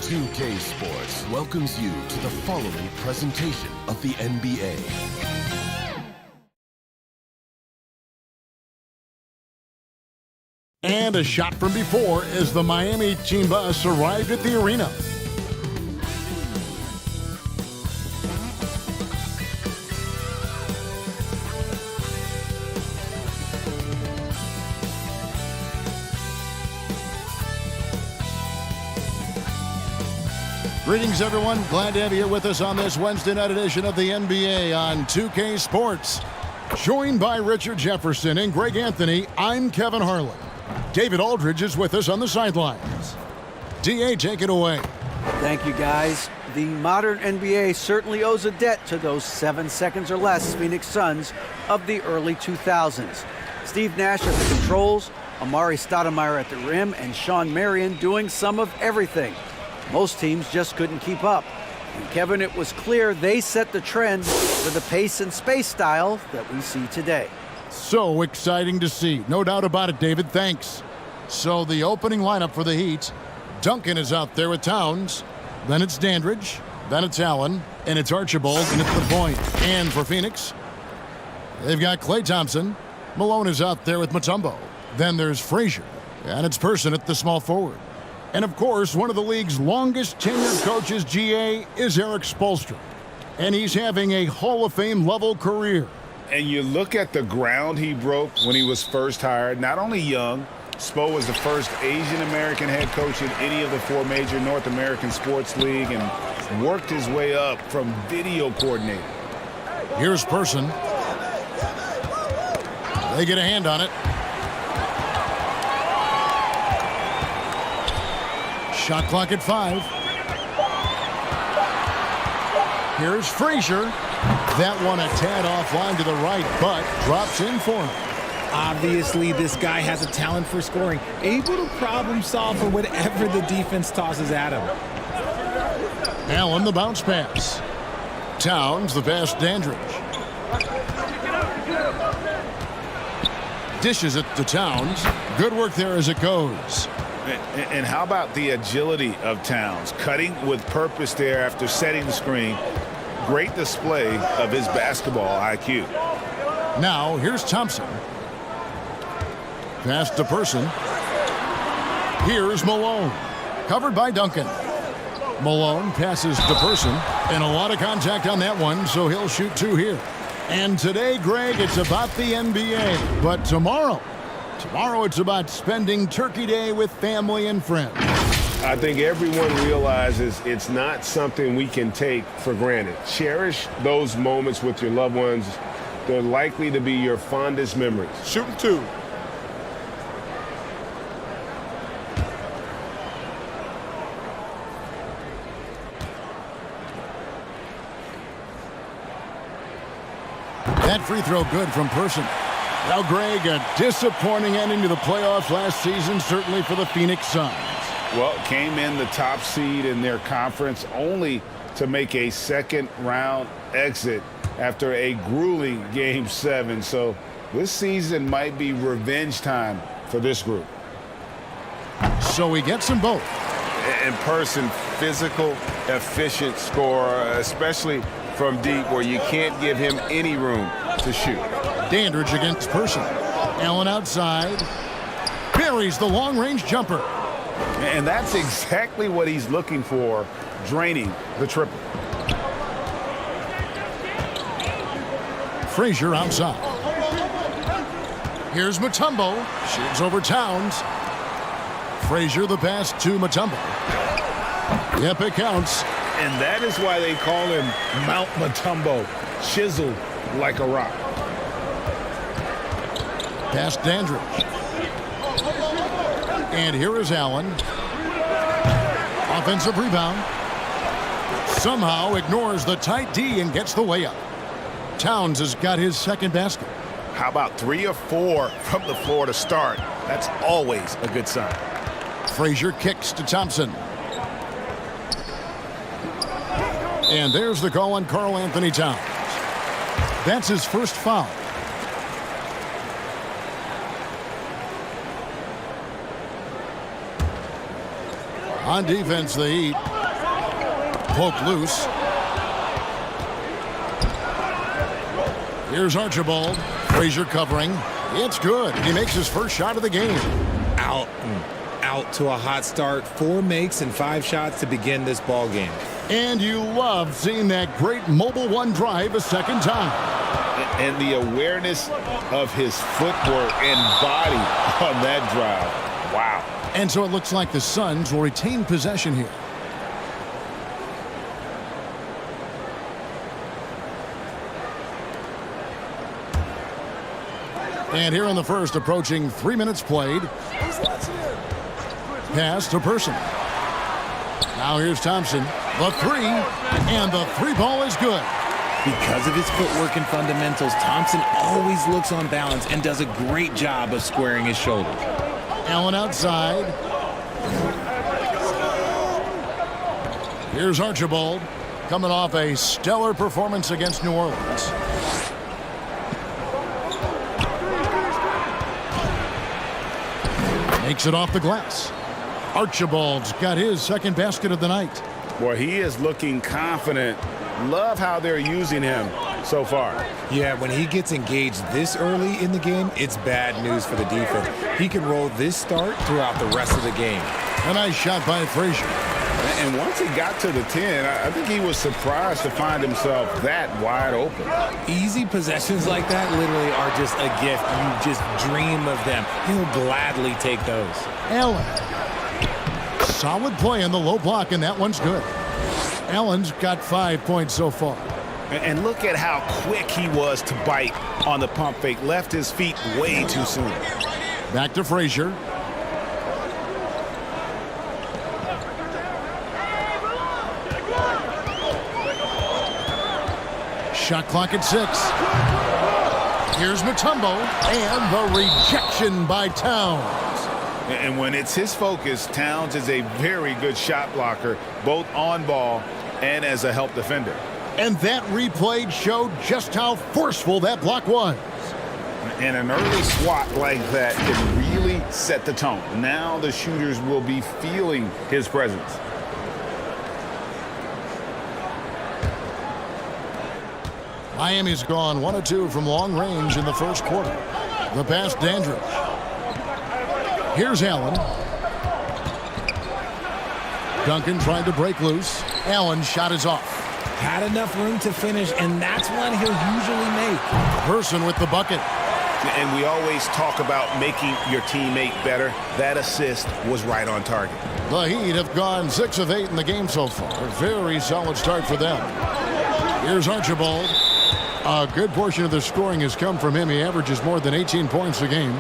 2K Sports welcomes you to the following presentation of the NBA. And a shot from before as the Miami team bus arrived at the arena. Greetings, everyone. Glad to have you here with us on this Wednesday night edition of the NBA on 2K Sports. Joined by Richard Jefferson and Greg Anthony, I'm Kevin Harlan. David Aldridge is with us on the sidelines. DA, take it away. Thank you, guys. The modern NBA certainly owes a debt to those 7 seconds or less Phoenix Suns of the early 2000s. Steve Nash at the controls, Amari Stoudemire at the rim, and Sean Marion doing some of everything. Most teams just couldn't keep up. And Kevin, it was clear they set the trend for the pace and space style that we see today. So exciting to see. No doubt about it, David. Thanks. So the opening lineup for the Heat. Duncan is out there with Towns. Then it's Dandridge. Then it's Allen. And it's Archibald. And it's the point. And for Phoenix, they've got Klay Thompson. Malone is out there with Mutombo. Then there's Frazier. And it's Person at the small forward. And, of course, one of the league's longest-tenured coaches, GA, is Eric Spoelstra. And he's having a Hall of Fame-level career. And you look at the ground he broke when he was first hired. Not only young, Spo was the first Asian-American head coach in any of the 4 major North American sports league and worked his way up from video coordinator. Here's Person. They get a hand on it. Shot clock at 5. Here's Frazier. That one a tad offline to the right, but drops in for him. Obviously, this guy has a talent for scoring, able to problem solve for whatever the defense tosses at him. Allen, the bounce pass. Towns, the pass, Dandridge. Dishes it to Towns. Good work there as it goes. And how about the agility of Towns? Cutting with purpose there after setting the screen. Great display of his basketball IQ. Now, here's Thompson. Pass to Person. Here's Malone. Covered by Duncan. Malone passes to Person. And a lot of contact on that one, so he'll shoot 2 here. And today, Greg, it's about the NBA. But tomorrow it's about spending Turkey Day with family and friends. I think everyone realizes it's not something we can take for granted. Cherish those moments with your loved ones. They're likely to be your fondest memories. Shooting 2. That free throw good from Person. Now, Greg, a disappointing ending to the playoffs last season, certainly for the Phoenix Suns. Well, came in the top seed in their conference only to make a second-round exit after a grueling Game 7. So this season might be revenge time for this group. So he gets them both. In Person, physical, efficient scorer, especially from deep where you can't give him any room to shoot. Dandridge against Person. Allen outside. Buries the long-range jumper. And that's exactly what he's looking for, draining the triple. Frazier outside. Here's Mutombo. Shoots over Towns. Frazier the pass to Mutombo. Yep, it counts. And that is why they call him Mount Mutombo, chiseled like a rock. Past Dandridge. And here is Allen. Offensive rebound. Somehow ignores the tight D and gets the layup. Towns has got his second basket. How about 3 or 4 from the floor to start? That's always a good sign. Frazier kicks to Thompson. And there's the call on Karl Anthony Towns. That's his first foul. On defense, the Heat Poked loose. Here's Archibald. Frazier covering. It's good. He makes his first shot of the game. Out to a hot start. 4 makes and 5 shots to begin this ball game. And you love seeing that great mobile one drive a second time. And the awareness of his footwork and body on that drive. Wow. And so it looks like the Suns will retain possession here. And here in the first, approaching 3 minutes played. Pass to Person. Now here's Thompson. The three. And the three ball is good. Because of his footwork and fundamentals, Thompson always looks on balance and does a great job of squaring his shoulders. Allen outside. Here's Archibald, coming off a stellar performance against New Orleans. Makes it off the glass. Archibald's got his second basket of the night. Boy, he is looking confident. Love how they're using him so far. Yeah, when he gets engaged this early in the game, it's bad news for the defense. He can roll this start throughout the rest of the game. A nice shot by Frazier. And once he got to the 10, I think he was surprised to find himself that wide open. Easy possessions like that literally are just a gift. You just dream of them. He'll gladly take those. Allen. Solid play in the low block, and that one's good. Allen's got 5 points so far. And look at how quick he was to bite on the pump fake. Left his feet way too soon. Back to Frazier. Shot clock at 6. Here's Mutombo, and the rejection by Towns. And when it's his focus, Towns is a very good shot blocker, both on ball and as a help defender. And that replay showed just how forceful that block was. And an early swat like that can really set the tone. Now the shooters will be feeling his presence. Miami's gone 1 of 2 from long range in the first quarter. The pass, Dandridge. Here's Allen. Duncan tried to break loose. Allen's shot is off. Had enough room to finish, and that's one he'll usually make. Person with the bucket. And we always talk about making your teammate better. That assist was right on target. The Heat have gone 6 of 8 in the game so far. A very solid start for them. Here's Archibald. A good portion of the scoring has come from him. He averages more than 18 points a game.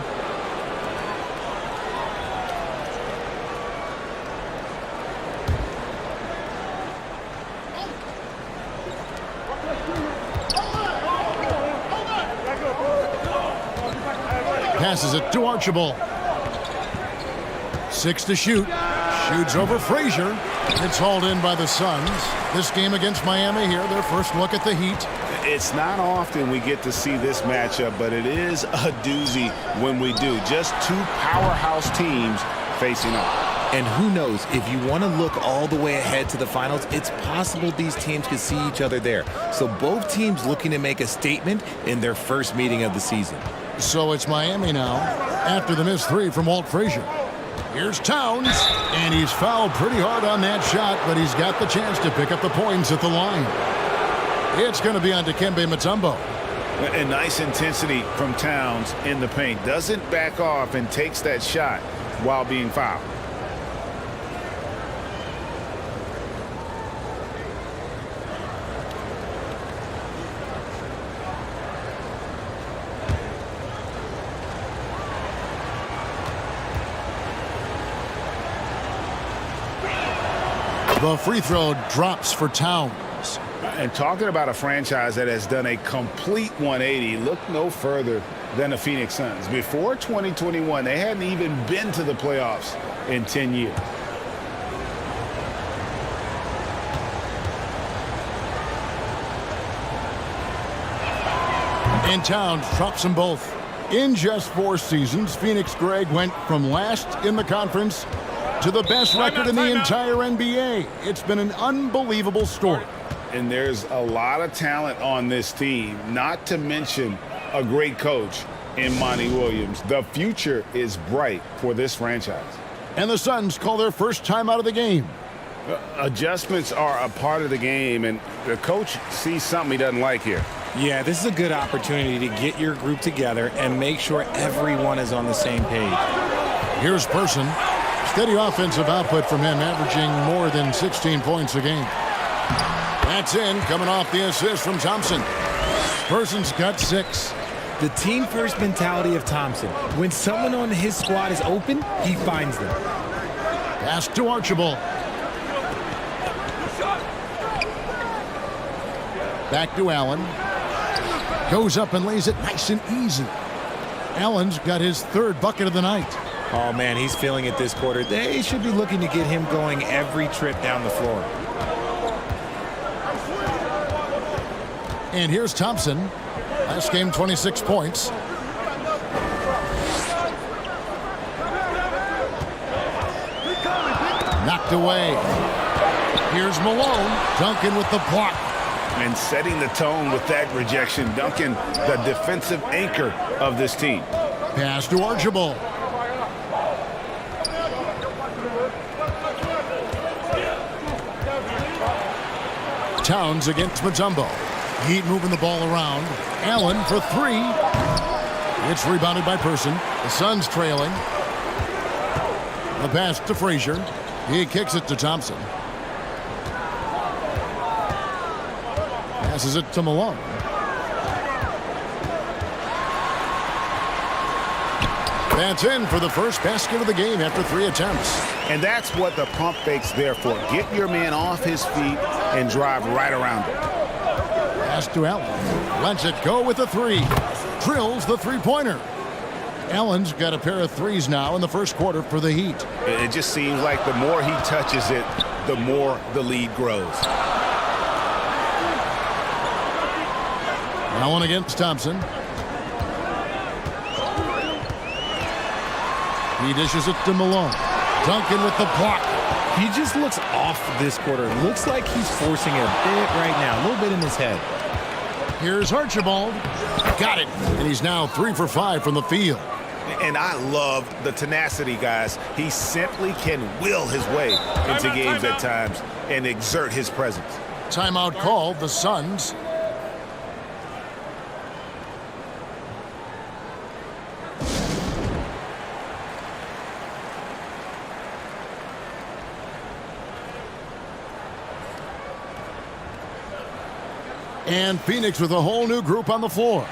Passes it to Archibald. 6 to shoot. Shoots over Frazier. It's hauled in by the Suns. This game against Miami here, their first look at the Heat. It's not often we get to see this matchup, but it is a doozy when we do. Just 2 powerhouse teams facing off. And who knows, if you want to look all the way ahead to the finals, it's possible these teams could see each other there. So both teams looking to make a statement in their first meeting of the season. So it's Miami now after the missed 3 from Walt Frazier. Here's Towns, and he's fouled pretty hard on that shot, but he's got the chance to pick up the points at the line. It's going to be on Dikembe Mutombo. A nice intensity from Towns in the paint. Doesn't back off and takes that shot while being fouled. The free throw drops for Towns. And talking about a franchise that has done a complete 180, look no further than the Phoenix Suns. Before 2021, they hadn't even been to the playoffs in 10 years. And Towns drops them both. In just 4 seasons, Phoenix, Greg, went from last in the conference to the best record in the entire NBA. It's been an unbelievable story. And there's a lot of talent on this team, not to mention a great coach in Monty Williams. The future is bright for this franchise. And the Suns call their first time out of the game. Adjustments are a part of the game, and the coach sees something he doesn't like here. Yeah, this is a good opportunity to get your group together and make sure everyone is on the same page. Here's Person. Steady offensive output from him, averaging more than 16 points a game. That's in, coming off the assist from Thompson. Person's got 6. The team-first mentality of Thompson. When someone on his squad is open, he finds them. Pass to Archibald. Back to Allen. Goes up and lays it nice and easy. Allen's got his 3rd bucket of the night. Oh, man, he's feeling it this quarter. They should be looking to get him going every trip down the floor. And here's Thompson. Last game, 26 points. Knocked away. Here's Malone. Duncan with the block. And setting the tone with that rejection, Duncan, the defensive anchor of this team. Pass to Archibald. Towns against Mutombo. Heat moving the ball around. Allen for 3. It's rebounded by Person. The Suns trailing. The pass to Frazier. He kicks it to Thompson. Passes it to Malone. That's in for the first basket of the game after 3 attempts. And that's what the pump fake's there for. Get your man off his feet and drive right around him. Pass to Allen. Lets it go with the 3. Drills the three-pointer. Allen's got a pair of 3s now in the first quarter for the Heat. It just seems like the more he touches it, the more the lead grows. Allen against Thompson. He dishes it to Malone. Duncan with the block. He just looks off this quarter. Looks like he's forcing it a bit right now, a little bit in his head. Here's Archibald. Got it. And he's now 3 for 5 from the field. And I love the tenacity, guys. He simply can will his way into games at times and exert his presence. Timeout called, the Suns. And Phoenix with a whole new group on the floor.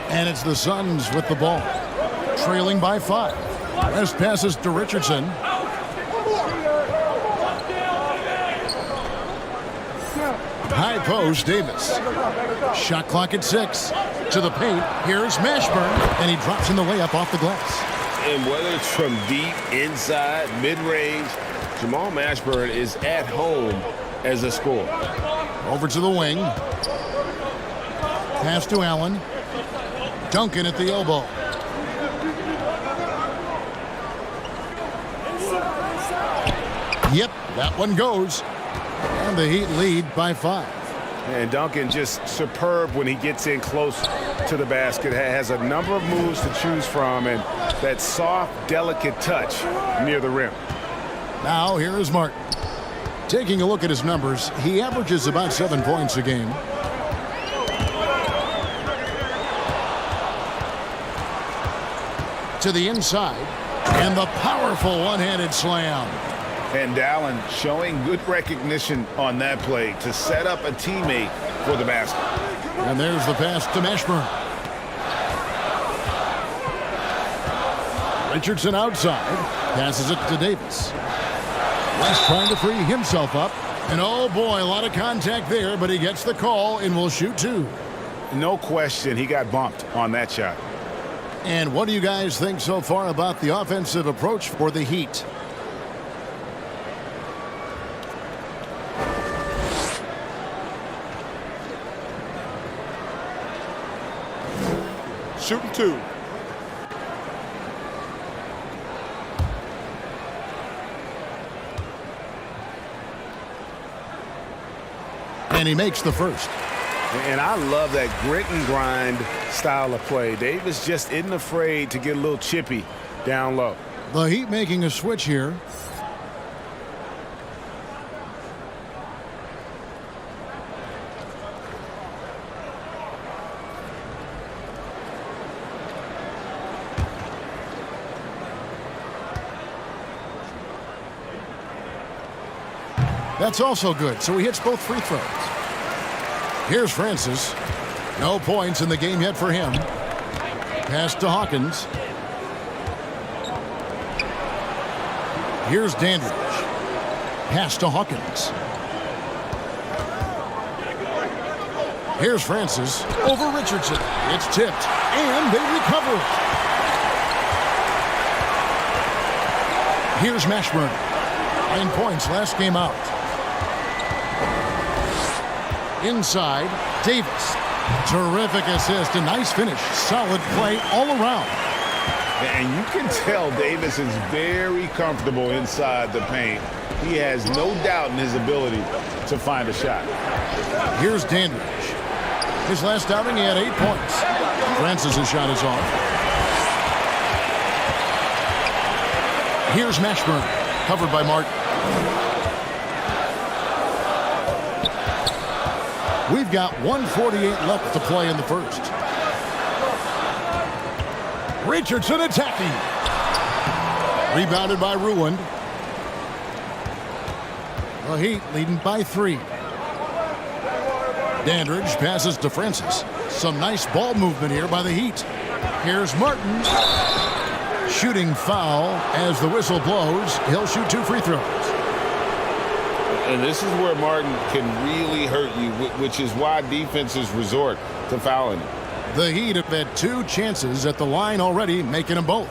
And it's the Suns with the ball. Trailing by 5. West passes to Richardson. High post, Davis. Shot clock at 6. To the paint. Here's Mashburn. And he drops in the layup off the glass. And whether it's from deep, inside, mid-range, Jamal Mashburn is at home as a scorer. Over to the wing. Pass to Allen. Duncan at the elbow. Yep, that one goes. And the Heat lead by 5. And Duncan just superb when he gets in close to the basket. Has a number of moves to choose from and that soft, delicate touch near the rim. Now here is Martin. Taking a look at his numbers, he averages about 7 points a game. To the inside. And the powerful one-handed slam. And Allen showing good recognition on that play to set up a teammate for the basket. And there's the pass to Mashburn. Richardson outside. Passes it to Davis. West trying to free himself up. And oh boy, a lot of contact there, but he gets the call and will shoot 2. No question, he got bumped on that shot. And what do you guys think so far about the offensive approach for the Heat? shooting 2. And he makes the first. And I love that grit and grind style of play. Davis just isn't afraid to get a little chippy down low. The Heat making a switch here. That's also good, so he hits both free throws. Here's Francis. No points in the game yet for him. Pass to Hawkins. Here's Dandridge. Pass to Hawkins. Here's Francis. Over Richardson. It's tipped, and they recover it. Here's Mashburn. 9 points last game out. Inside, Davis. Terrific assist, a nice finish. Solid play all around. And you can tell Davis is very comfortable inside the paint. He has no doubt in his ability to find a shot. Here's Dandridge. His last outing, he had 8 points. Francis' shot is off. Here's Mashburn, covered by Martin. We've got 1:48 left to play in the first. Richardson attacking. Rebounded by Ruand. The Heat leading by 3. Dandridge passes to Francis. Some nice ball movement here by the Heat. Here's Martin. Shooting foul as the whistle blows. He'll shoot 2 free throws. And this is where Martin can really hurt you, which is why defenses resort to fouling him. The Heat have had 2 chances at the line already, making them both.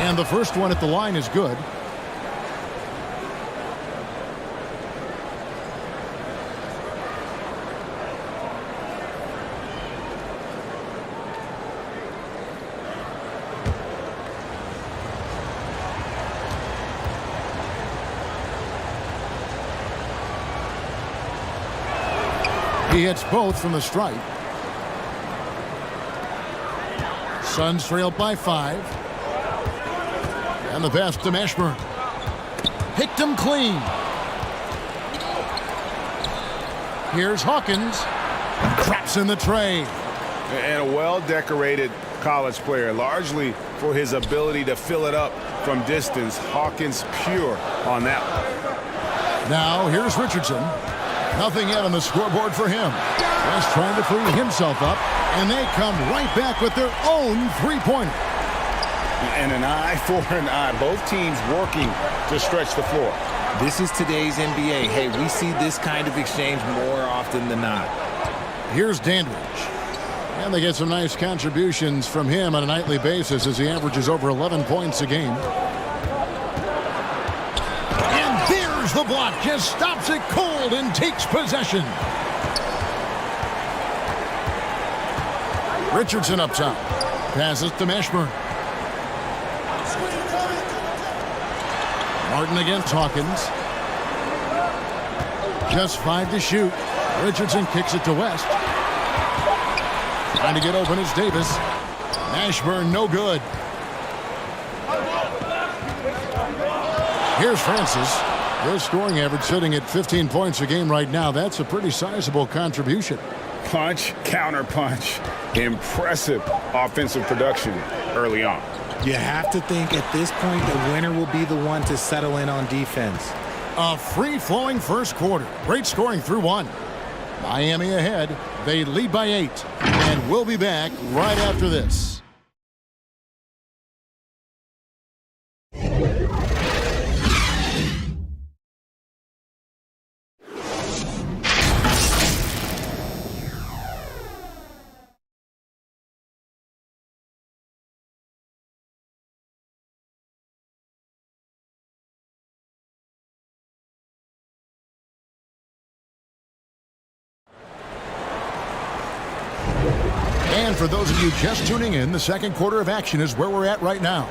And the first one at the line is good. He hits both from the stripe. Suns trailed by 5. And the pass to Mashburn. Picked him clean. Here's Hawkins. Traps in the tray. And a well-decorated college player, largely for his ability to fill it up from distance. Hawkins pure on that one. Now here's Richardson. Nothing yet on the scoreboard for him. Just trying to free himself up, and they come right back with their own three-pointer. And an eye for an eye. Both teams working to stretch the floor. This is today's NBA. Hey, we see this kind of exchange more often than not. Here's Dandridge. And they get some nice contributions from him on a nightly basis as he averages over 11 points a game. And there's the block. Just stops it cold and takes possession. Richardson up top. Passes to Mashburn. Martin against Hawkins. Just 5 to shoot. Richardson kicks it to West. Trying to get open is Davis. Mashburn no good. Here's Francis. His scoring average sitting at 15 points a game right now. That's a pretty sizable contribution. Punch, counter punch. Impressive offensive production early on. You have to think at this point the winner will be the one to settle in on defense. A free-flowing first quarter. Great scoring through 1. Miami ahead. They lead by 8. And we'll be back right after this. And for those of you just tuning in, the second quarter of action is where we're at right now.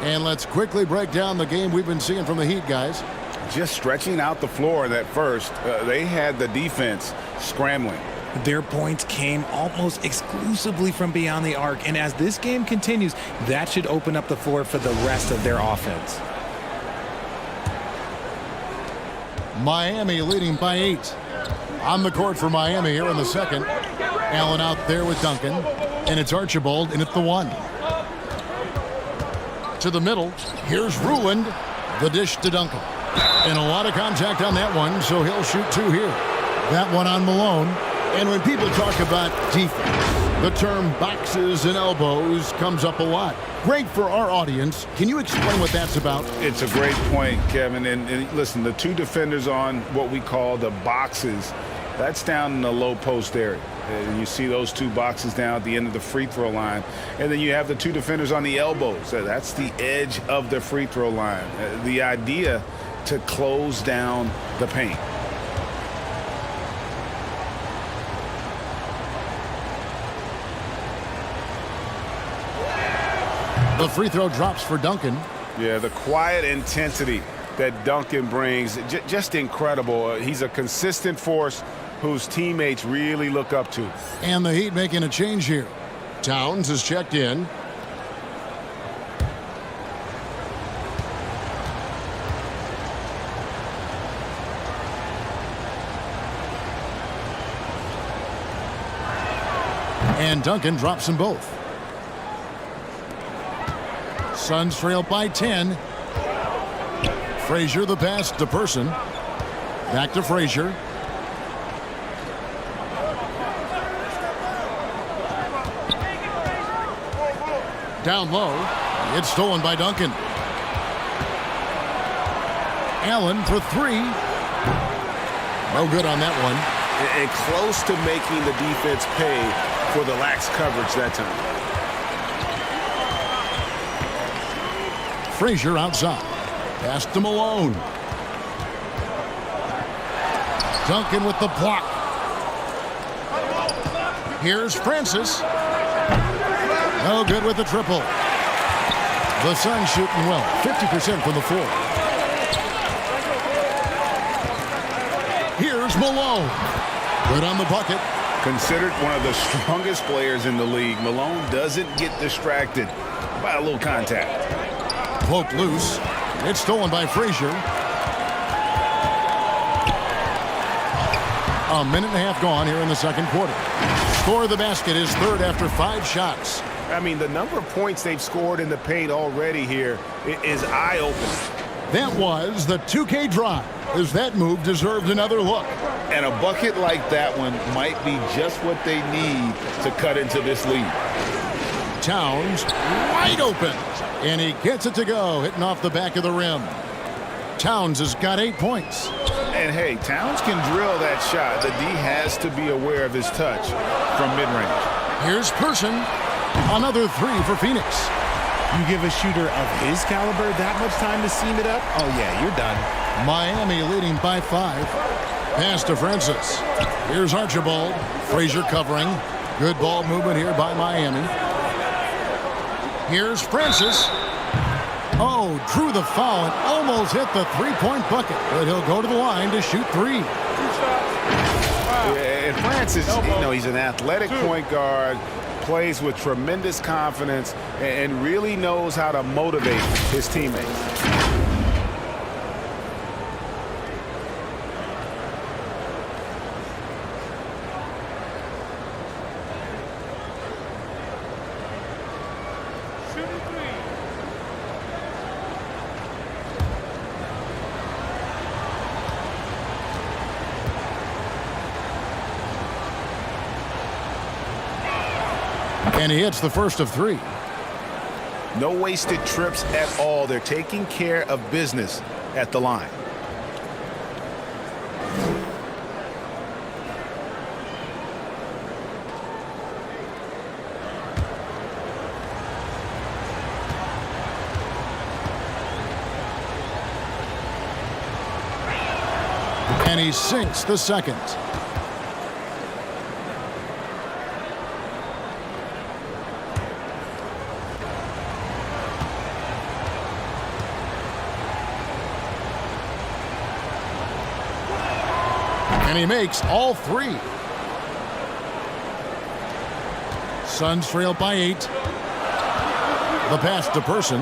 And let's quickly break down the game we've been seeing from the Heat, guys. Just stretching out the floor that first. They had the defense scrambling. Their points came almost exclusively from beyond the arc. And as this game continues, that should open up the floor for the rest of their offense. Miami leading by 8. On the court for Miami here in the second. Allen out there with Duncan. And it's Archibald in at the 1. To the middle. Here's Ruland. The dish to Duncan. And a lot of contact on that one, so he'll shoot 2 here. That one on Malone. And when people talk about defense, the term boxes and elbows comes up a lot. Great for our audience. Can you explain what that's about? It's a great point, Kevin. And listen, the 2 defenders on what we call the boxes, that's down in the low post area. And you see those 2 boxes down at the end of the free throw line. And then you have the 2 defenders on the elbows. That's the edge of the free throw line. The idea to close down the paint. The free throw drops for Duncan. Yeah, the quiet intensity that Duncan brings, just incredible. He's a consistent force whose teammates really look up to. And the Heat making a change here. Towns is checked in. And Duncan drops them both. Suns trail by 10. Frazier the pass to Person. Back to Frazier. Down low. It's stolen by Duncan. Allen for 3. No good on that one. And close to making the defense pay for the lax coverage that time. Frazier outside. Pass to Malone. Duncan with the block. Here's Francis. No good with the triple. The Suns shooting well. 50% from the floor. Here's Malone. Good on the bucket. Considered one of the strongest players in the league, Malone doesn't get distracted by a little contact. Poked loose. It's stolen by Frazier. A minute and a half gone here in the second quarter. Score of the basket is third after 5 shots. I mean, the number of points they've scored in the paint already here is eye-opening. That was the 2K drive, as that move deserved another look. And a bucket like that one might be just what they need to cut into this lead. Towns wide open. And he gets it to go, hitting off the back of the rim. Towns has got 8 points. And hey, Towns can drill that shot. The D has to be aware of his touch from mid-range. Here's Person. Another 3 for Phoenix. You give a shooter of his caliber that much time to seam it up? Oh, yeah, you're done. Miami leading by 5. Pass to Francis. Here's Archibald. Frazier covering. Good ball movement here by Miami. Here's Francis. Oh, drew the foul and almost hit the 3-point bucket. But he'll go to the line to shoot 3. And Francis, he's an athletic point guard, plays with tremendous confidence, and really knows how to motivate his teammates. And he hits the first of 3. No wasted trips at all. They're taking care of business at the line. And he sinks the second. And he makes all three. Suns trail by 8. The pass to Person.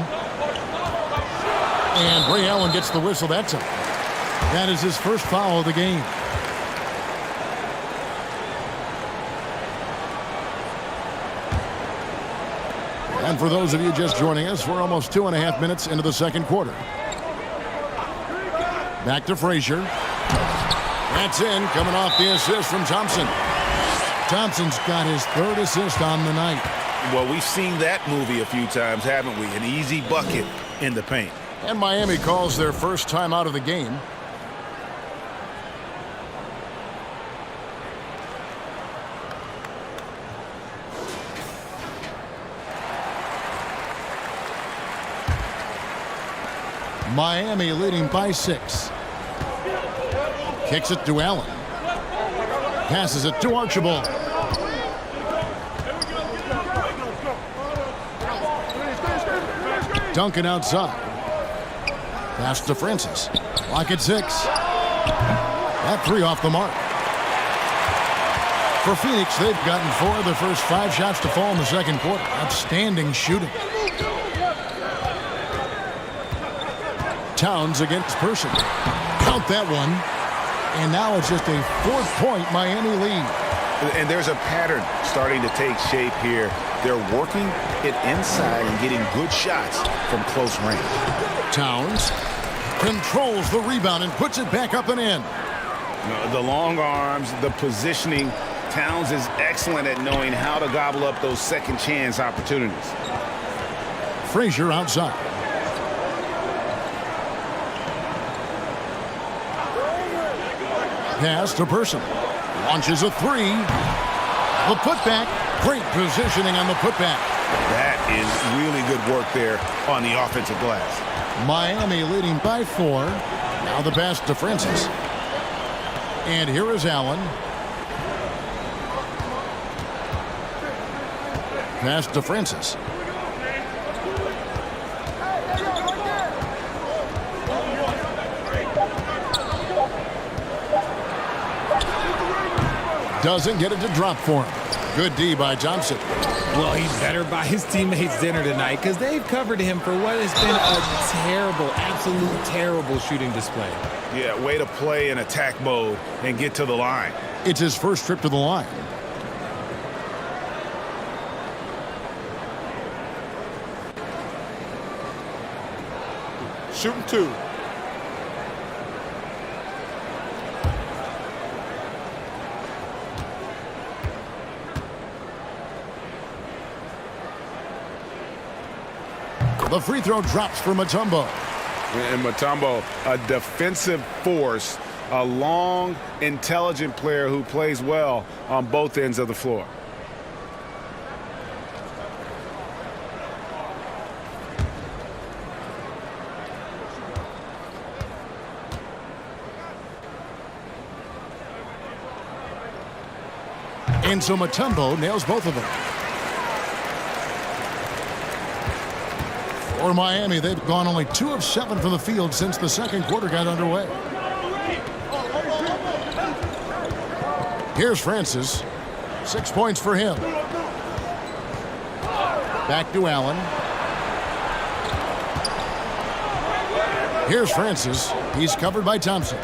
And Ray Allen gets the whistle. That's it. That is his first foul of the game. And for those of you just joining us, we're almost 2.5 minutes into the second quarter. Back to Frazier. That's in, coming off the assist from Thompson. Thompson's got his third assist on the night. Well, we've seen that movie a few times, haven't we? An easy bucket in the paint. And Miami calls their first time out of the game. Miami leading by 6. Kicks it to Allen. Passes it to Archibald. Duncan outside. Pass to Francis. Lock at 6. That 3 off the mark. For Phoenix, they've gotten 4 of their first 5 shots to fall in the second quarter. Outstanding shooting. Towns against Person. Count that one. And now it's just a 4-point Miami lead. And there's a pattern starting to take shape here. They're working it inside and getting good shots from close range. Towns controls the rebound and puts it back up and in. The long arms, the positioning. Towns is excellent at knowing how to gobble up those second chance opportunities. Frazier outside. Pass to Person. Launches a 3. The putback. Great positioning on the putback. That is really good work there on the offensive glass. Miami leading by 4. Now the pass to Francis. And here is Allen. Pass to Francis. Doesn't get it to drop for him. Good D by Thompson. Well, he's better by his teammates' dinner tonight because they've covered him for what has been a terrible, absolute terrible shooting display. Yeah, way to play in attack mode and get to the line. It's his first trip to the line. Shooting 2. The free throw drops for Mutombo. And Mutombo, a defensive force, a long, intelligent player who plays well on both ends of the floor. And so Mutombo nails both of them. For Miami, they've gone only 2 of 7 from the field since the second quarter got underway. Here's Francis. 6 points for him. Back to Allen. Here's Francis. He's covered by Thompson.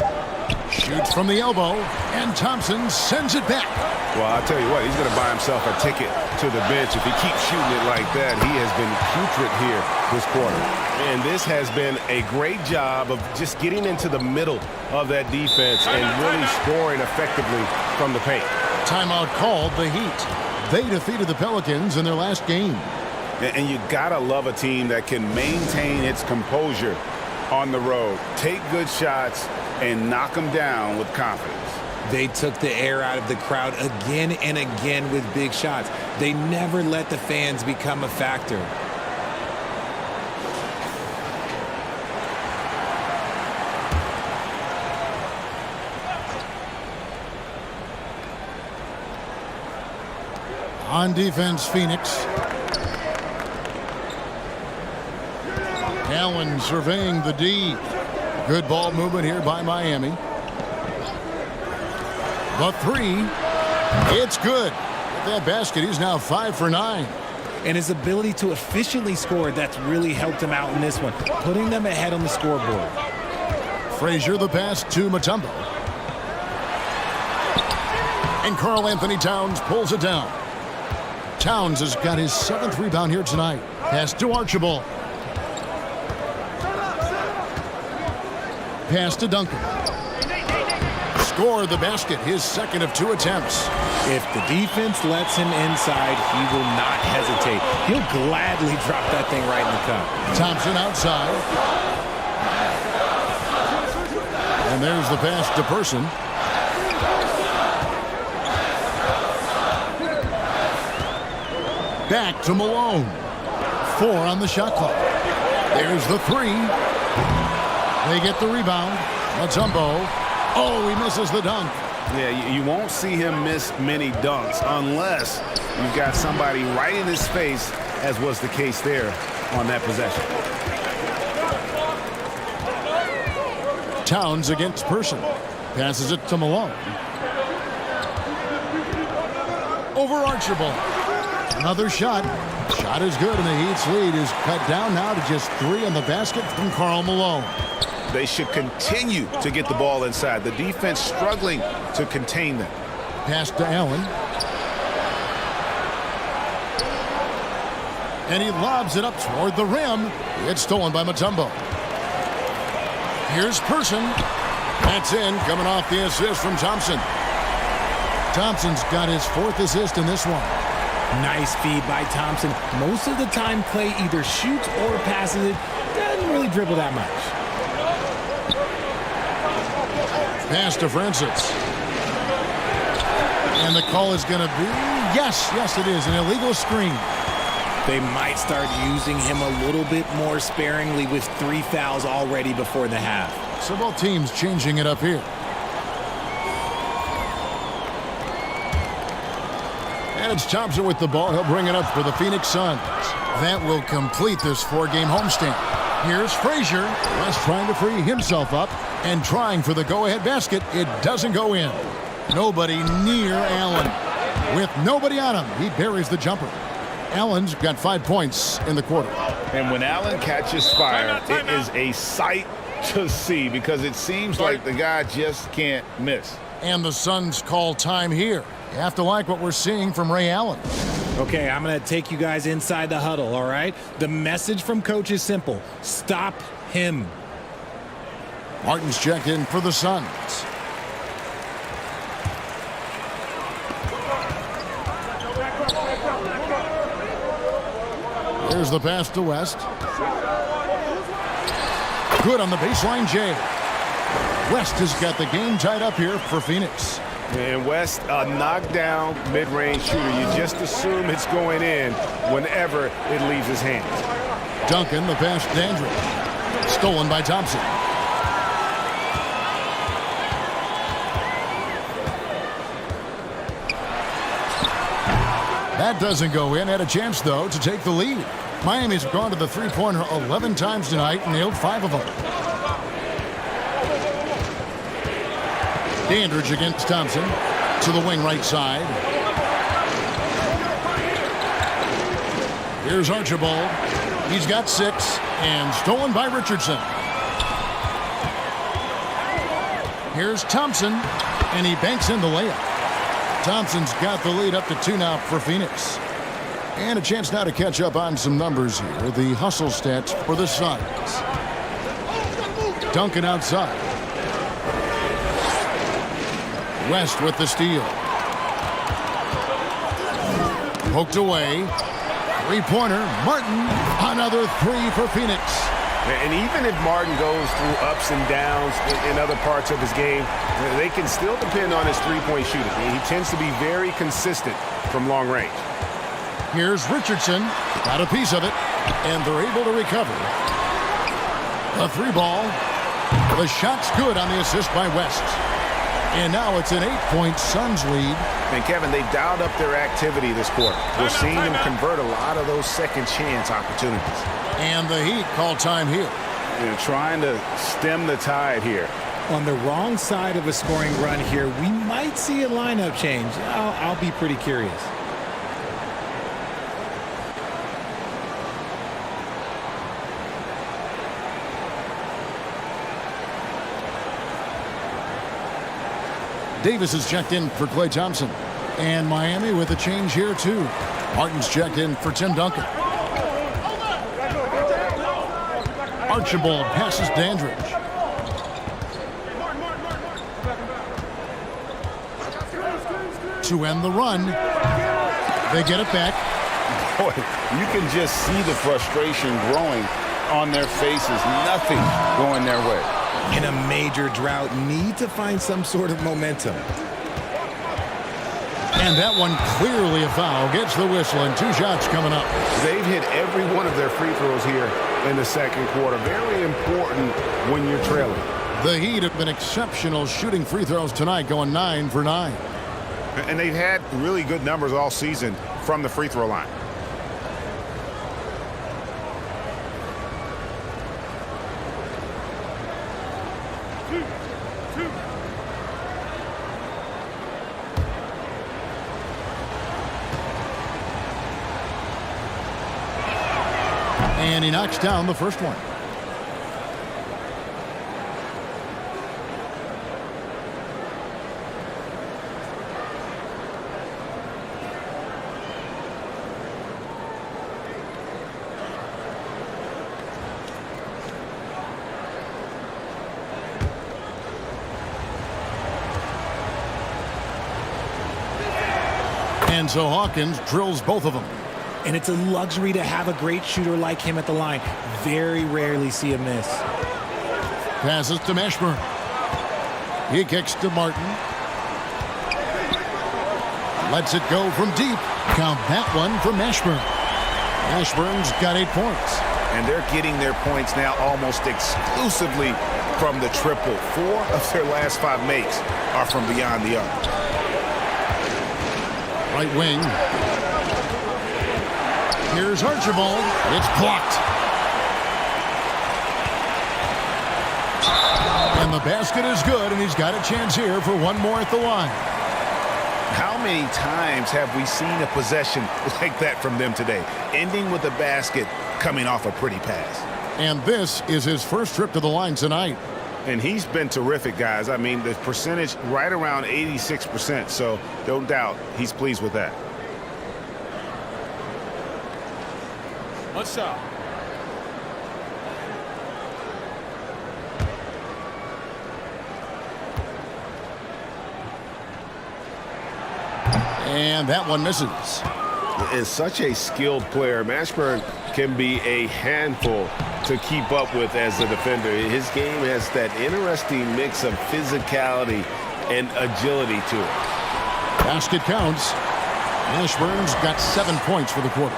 Shoots from the elbow, and Thompson sends it back. Well, I'll tell you what, he's going to buy himself a ticket to the bench. If he keeps shooting it like that, he has been putrid here this quarter. And this has been a great job of just getting into the middle of that defense and really scoring effectively from the paint. Timeout called the Heat. They defeated the Pelicans in their last game. And you got to love a team that can maintain its composure on the road, take good shots, and knock them down with confidence. They took the air out of the crowd again and again with big shots. They never let the fans become a factor. On defense, Phoenix. Allen surveying the D. Good ball movement here by Miami. The three. It's good. With that basket, he's now 5 for 9. And his ability to efficiently score, that's really helped him out in this one, putting them ahead on the scoreboard. Frazier the pass to Mutombo. And Karl Anthony Towns pulls it down. Towns has got his 7th rebound here tonight. Pass to Archibald. Pass to Duncan. Score the basket, his 2nd of 2 attempts. If the defense lets him inside, he will not hesitate. He'll gladly drop that thing right in the cup. Thompson outside. And there's the pass to Person. Back to Malone. 4 on the shot clock. There's the 3. They get the rebound. Mutombo. Oh, he misses the dunk. Yeah, you won't see him miss many dunks unless you've got somebody right in his face, as was the case there on that possession. Towns against Person. Passes it to Malone. Over Archibald. Another shot. Shot is good, and the Heat's lead is cut down now to just 3 on the basket from Karl Malone. They should continue to get the ball inside. The defense struggling to contain them. Pass to Allen. And he lobs it up toward the rim. It's stolen by Mutombo. Here's Person. That's in, coming off the assist from Thompson. Thompson's got his 4th assist in this one. Nice feed by Thompson. Most of the time, Clay either shoots or passes it. Doesn't really dribble that much. Pass to Francis. And the call is going to be, yes, it is, an illegal screen. They might start using him a little bit more sparingly with 3 fouls already before the half. So both teams changing it up here. And it's Thompson with the ball. He'll bring it up for the Phoenix Suns. That will complete this 4-game homestand. Here's Frazier. West trying to free himself up and trying for the go-ahead basket. It doesn't go in. Nobody near Allen. With nobody on him, he buries the jumper. Allen's got 5 points in the quarter. And when Allen catches fire, it is a sight to see because it seems like the guy just can't miss. And the Suns call time here. You have to like what we're seeing from Ray Allen. Okay, I'm going to take you guys inside the huddle, all right? The message from coach is simple. Stop him. Martin's checked in for the Suns. Here's the pass to West. Good on the baseline, Jay. West has got the game tied up here for Phoenix. And West, a knockdown mid-range shooter. You just assume it's going in whenever it leaves his hands. Duncan, the pass to Dandridge. Stolen by Thompson. That doesn't go in. Had a chance, though, to take the lead. Miami's gone to the three-pointer 11 times tonight and nailed 5 of them. Dandridge against Thompson to the wing right side. Here's Archibald. He's got 6 and stolen by Richardson. Here's Thompson, and he banks in the layup. Thompson's got the lead up to 2 now for Phoenix. And a chance now to catch up on some numbers here. The hustle stats for the Suns. Duncan outside. West with the steal. Poked away. Three-pointer. Martin. Another 3 for Phoenix. And even if Martin goes through ups and downs in other parts of his game, they can still depend on his three-point shooting. He tends to be very consistent from long range. Here's Richardson. Got a piece of it. And they're able to recover. A 3-ball. The shot's good on the assist by West. And now it's an 8-point Suns lead. And Kevin, they've dialed up their activity this quarter. We're seeing them convert a lot of those second chance opportunities. And the Heat call time here. They're trying to stem the tide here. On the wrong side of a scoring run here, we might see a lineup change. I'll be pretty curious. Davis is checked in for Clay Thompson. And Miami with a change here, too. Martin's checked in for Tim Duncan. Archibald passes Dandridge. To end the run. They get it back. Boy, you can just see the frustration growing on their faces. Nothing going their way. In a major drought, need to find some sort of momentum. And that one clearly a foul. Gets the whistle and 2 shots coming up. They've hit every one of their free throws here in the second quarter. Very important when you're trailing. The Heat have been exceptional shooting free throws tonight, going 9 for 9. And they've had really good numbers all season from the free throw line. And he knocks down the first one. And so Hawkins drills both of them. And it's a luxury to have a great shooter like him at the line. Very rarely see a miss. Passes to Mashburn. He kicks to Martin. Lets it go from deep. Count that one for Mashburn. Mashburn's got 8 points. And they're getting their points now almost exclusively from the triple. 4 of their last 5 makes are from beyond the arc. Right wing. Here's Archibald. It's blocked. And the basket is good, and he's got a chance here for one more at the line. How many times have we seen a possession like that from them today? Ending with a basket, coming off a pretty pass. And this is his first trip to the line tonight. And he's been terrific, guys. I mean, the percentage right around 86%, so don't doubt he's pleased with that. What's up? And that one misses. Is such a skilled player. Mashburn can be a handful to keep up with as a defender. His game has that interesting mix of physicality and agility to it. Basket counts. Mashburn's got 7 points for the quarter.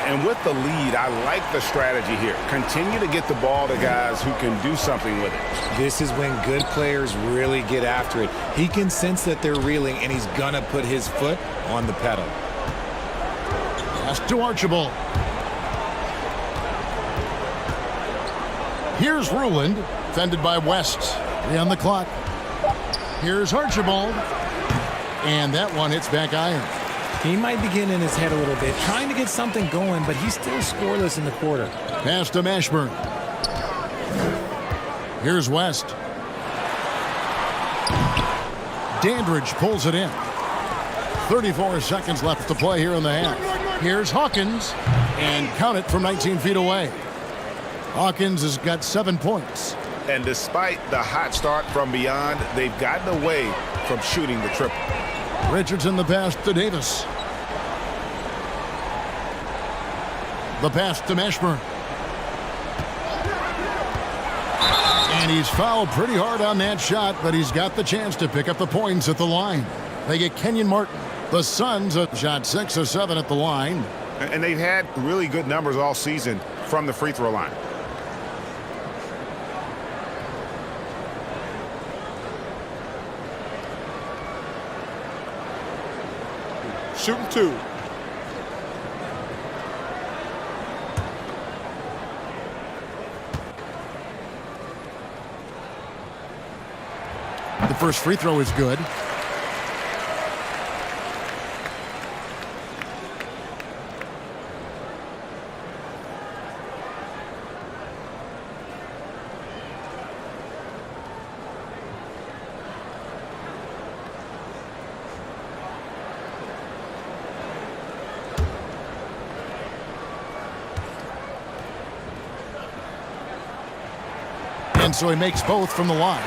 And with the lead, I like the strategy here. Continue to get the ball to guys who can do something with it. This is when good players really get after it. He can sense that they're reeling, and he's going to put his foot on the pedal. Pass to Archibald. Here's Ruland, defended by West. 3 on the clock. Here's Archibald. And that one hits back iron. He might be getting in his head a little bit, trying to get something going, but he's still scoreless in the quarter. Pass to Mashburn. Here's West. Dandridge pulls it in. 34 seconds left to play here in the half. Here's Hawkins, and count it from 19 feet away. Hawkins has got 7 points. And despite the hot start from beyond, they've gotten away from shooting the triple. Richardson the pass to Davis. The pass to Mashburn. And he's fouled pretty hard on that shot, but he's got the chance to pick up the points at the line. They get Kenyon Martin. The Suns have shot 6 of 7 at the line. And they've had really good numbers all season from the free throw line. Shooting 2. first free throw is good. And so he makes both from the line.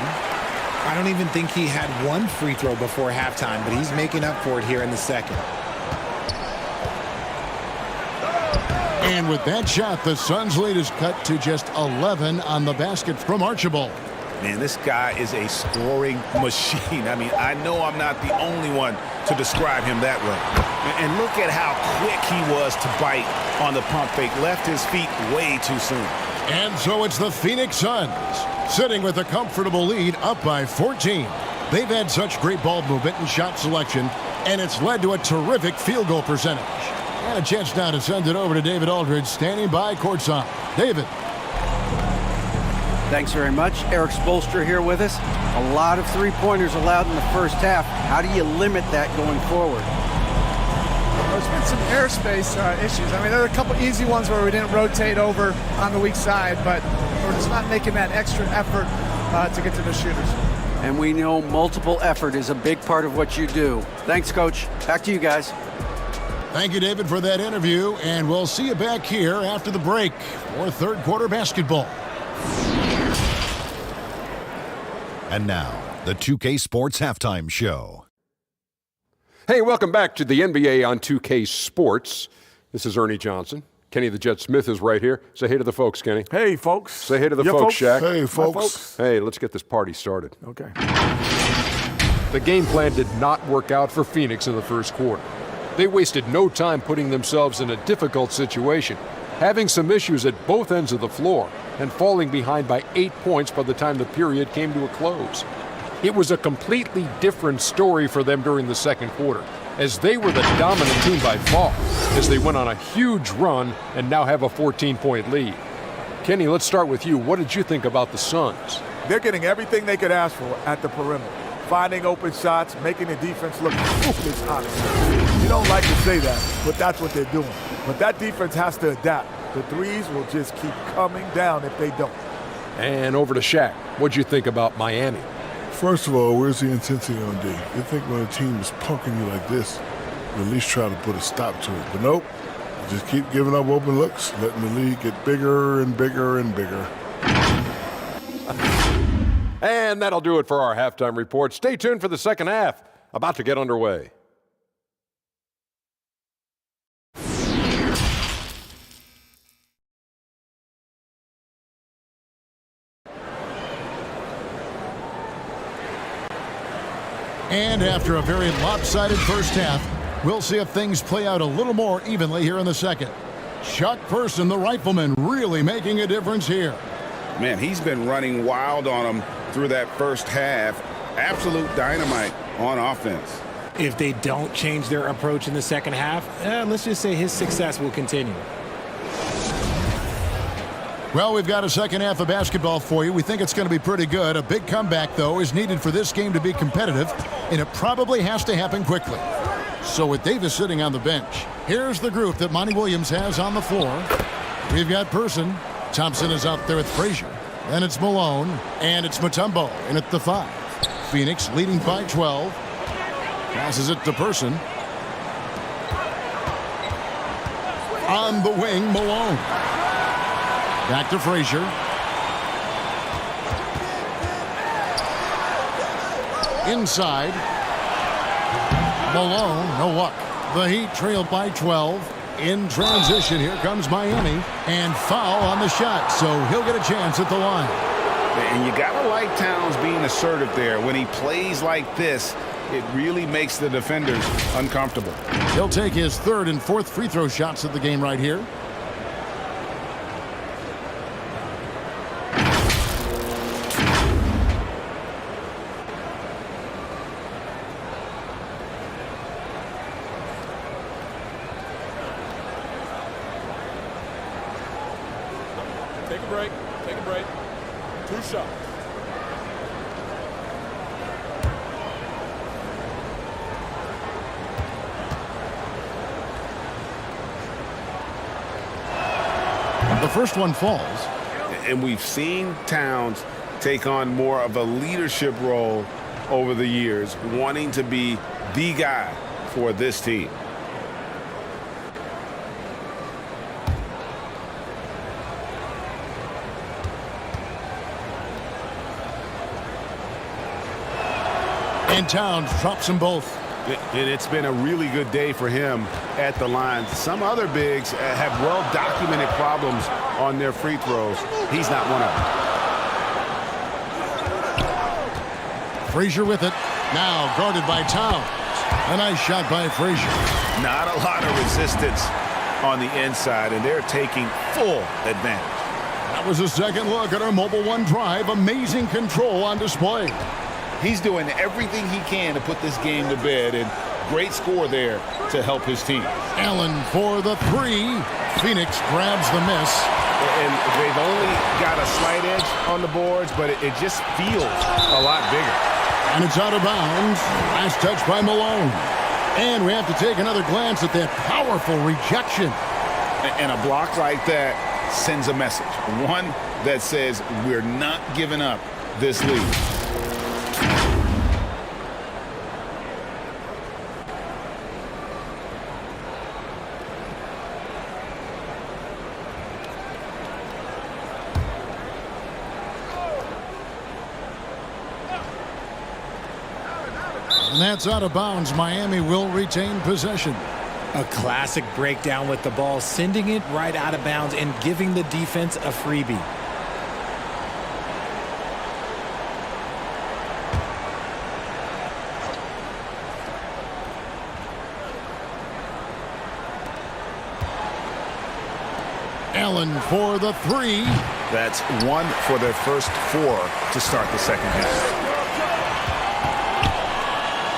I don't even think he had one free throw before halftime, but he's making up for it here in the second. And with that shot, the Suns' lead is cut to just 11 on the basket from Archibald. Man, this guy is a scoring machine. I mean, I know I'm not the only one to describe him that way. And look at how quick he was to bite on the pump fake. Left his feet way too soon. And so it's the Phoenix Suns sitting with a comfortable lead up by 14. They've had such great ball movement and shot selection, and it's led to a terrific field goal percentage. And a chance now to send it over to David Aldridge, standing by courtside. David. Thanks very much. Eric Spoelstra here with us. A lot of three-pointers allowed in the first half. How do you limit that going forward? There's been some airspace issues. I mean, there are a couple easy ones where we didn't rotate over on the weak side, but we're just not making that extra effort to get to the shooters. And we know multiple effort is a big part of what you do. Thanks, Coach. Back to you guys. Thank you, David, for that interview, and we'll see you back here after the break for third quarter basketball. And now, the 2K Sports Halftime Show. Hey, welcome back to the NBA on 2K Sports. This is Ernie Johnson. Kenny the Jet Smith is right here. Say hey to the folks, Kenny. Hey, folks. Say hey to the folks, Shaq. Hey, folks. Hey, let's get this party started. Okay. The game plan did not work out for Phoenix in the first quarter. They wasted no time putting themselves in a difficult situation, having some issues at both ends of the floor, and falling behind by 8 points by the time the period came to a close. It was a completely different story for them during the second quarter, as they were the dominant team by far, as they went on a huge run and now have a 14-point lead. Kenny, let's start with you. What did you think about the Suns? They're getting everything they could ask for at the perimeter. Finding open shots, making the defense look foolish, honestly. You don't like to say that, but that's what they're doing. But that defense has to adapt. The threes will just keep coming down if they don't. And over to Shaq. What'd you think about Miami? First of all, where's the intensity on D? You think when a team is punking you like this, you at least try to put a stop to it. But nope, you just keep giving up open looks, letting the lead get bigger and bigger and bigger. And that'll do it for our halftime report. Stay tuned for the second half, about to get underway. And after a very lopsided first half, we'll see if things play out a little more evenly here in the second. Chuck Person, the rifleman, really making a difference here. Man, he's been running wild on them through that first half. Absolute dynamite on offense. If they don't change their approach in the second half, let's just say his success will continue. Well, we've got a second half of basketball for you. We think it's going to be pretty good. A big comeback, though, is needed for this game to be competitive, and it probably has to happen quickly. So with Davis sitting on the bench, here's the group that Monty Williams has on the floor. We've got Person. Thompson is out there with Frazier. Then it's Malone, and it's Mutombo in at the 5. Phoenix leading by 12. Passes it to Person. On the wing, Malone. Back to Frazier. Inside. Malone, no luck. The Heat trailed by 12. In transition, here comes Miami. And foul on the shot, so he'll get a chance at the line. And you got to like Towns being assertive there. When he plays like this, it really makes the defenders uncomfortable. He'll take his third and fourth free throw shots of the game right here. Take a break. Take a break. 2 shots. The first one falls. And we've seen Towns take on more of a leadership role over the years, wanting to be the guy for this team. And Towns drops them both. And it's been a really good day for him at the line. Some other bigs have well-documented problems on their free throws. He's not one of them. Frazier with it. Now guarded by Towns. A nice shot by Frazier. Not a lot of resistance on the inside, and they're taking full advantage. That was a second look at our Mobile One drive. Amazing control on display. He's doing everything he can to put this game to bed, and great score there to help his team. Allen for the three. Phoenix grabs the miss. And they've only got a slight edge on the boards, but it just feels a lot bigger. And it's out of bounds. Last touch by Malone. And we have to take another glance at that powerful rejection. And a block like that sends a message. One that says we're not giving up this lead. And that's out of bounds. Miami will retain possession. A classic breakdown with the ball, sending it right out of bounds and giving the defense a freebie. Allen for the three. That's one for their first four to start the second half.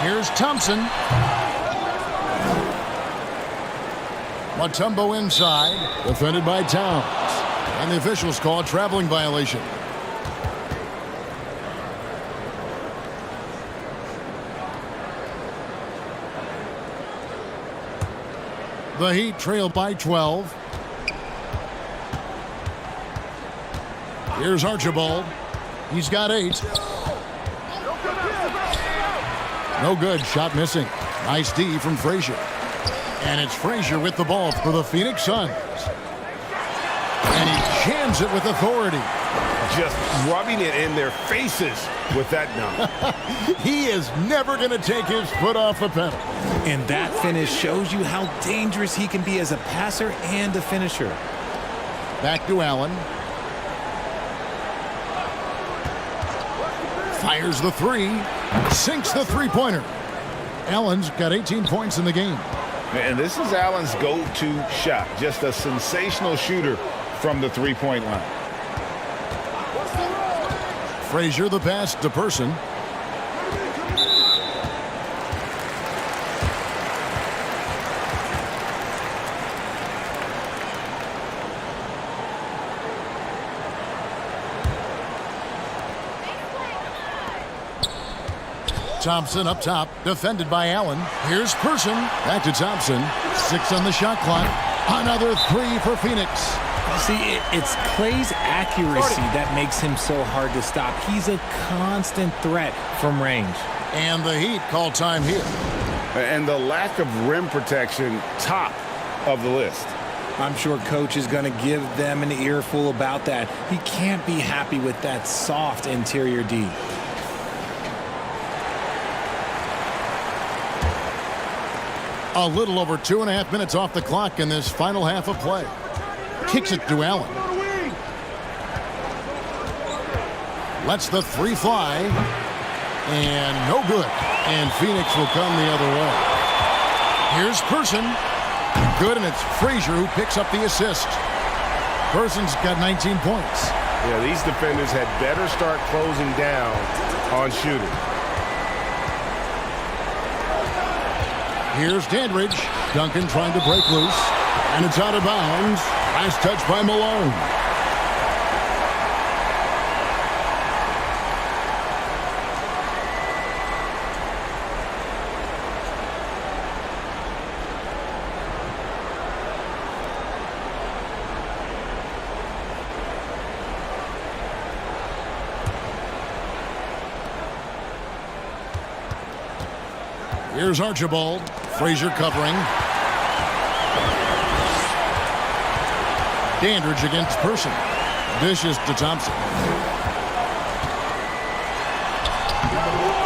Here's Thompson. Mutombo inside, defended by Towns. And the officials call a traveling violation. The Heat trail by 12. Here's Archibald. He's got 8. No good. Shot missing. Nice D from Frazier. And it's Frazier with the ball for the Phoenix Suns. And he jams it with authority. Just rubbing it in their faces with that dunk. He is never going to take his foot off the pedal. And that finish shows you how dangerous he can be as a passer and a finisher. Back to Allen. Fires the three. Sinks the three-pointer. Allen's got 18 points in the game. And this is Allen's go-to shot. Just a sensational shooter from the three-point line. Frazier the pass to Person. Thompson up top, defended by Allen. Here's Person. Back to Thompson. 6 on the shot clock. Another 3 for Phoenix. See, it's Clay's accuracy that makes him so hard to stop. He's a constant threat from range. And the Heat call time here. And the lack of rim protection, top of the list. I'm sure coach is going to give them an earful about that. He can't be happy with that soft interior D. A little over 2.5 minutes off the clock in this final half of play. Kicks it to Allen. Lets the three fly. And no good. And Phoenix will come the other way. Here's Person. Good, and it's Frazier who picks up the assist. Person's got 19 points. Yeah, these defenders had better start closing down on shooting. Here's Dandridge. Duncan trying to break loose. And it's out of bounds. Last touch by Malone. Here's Archibald. Frazier covering. Dandridge against Person. Dishes to Thompson.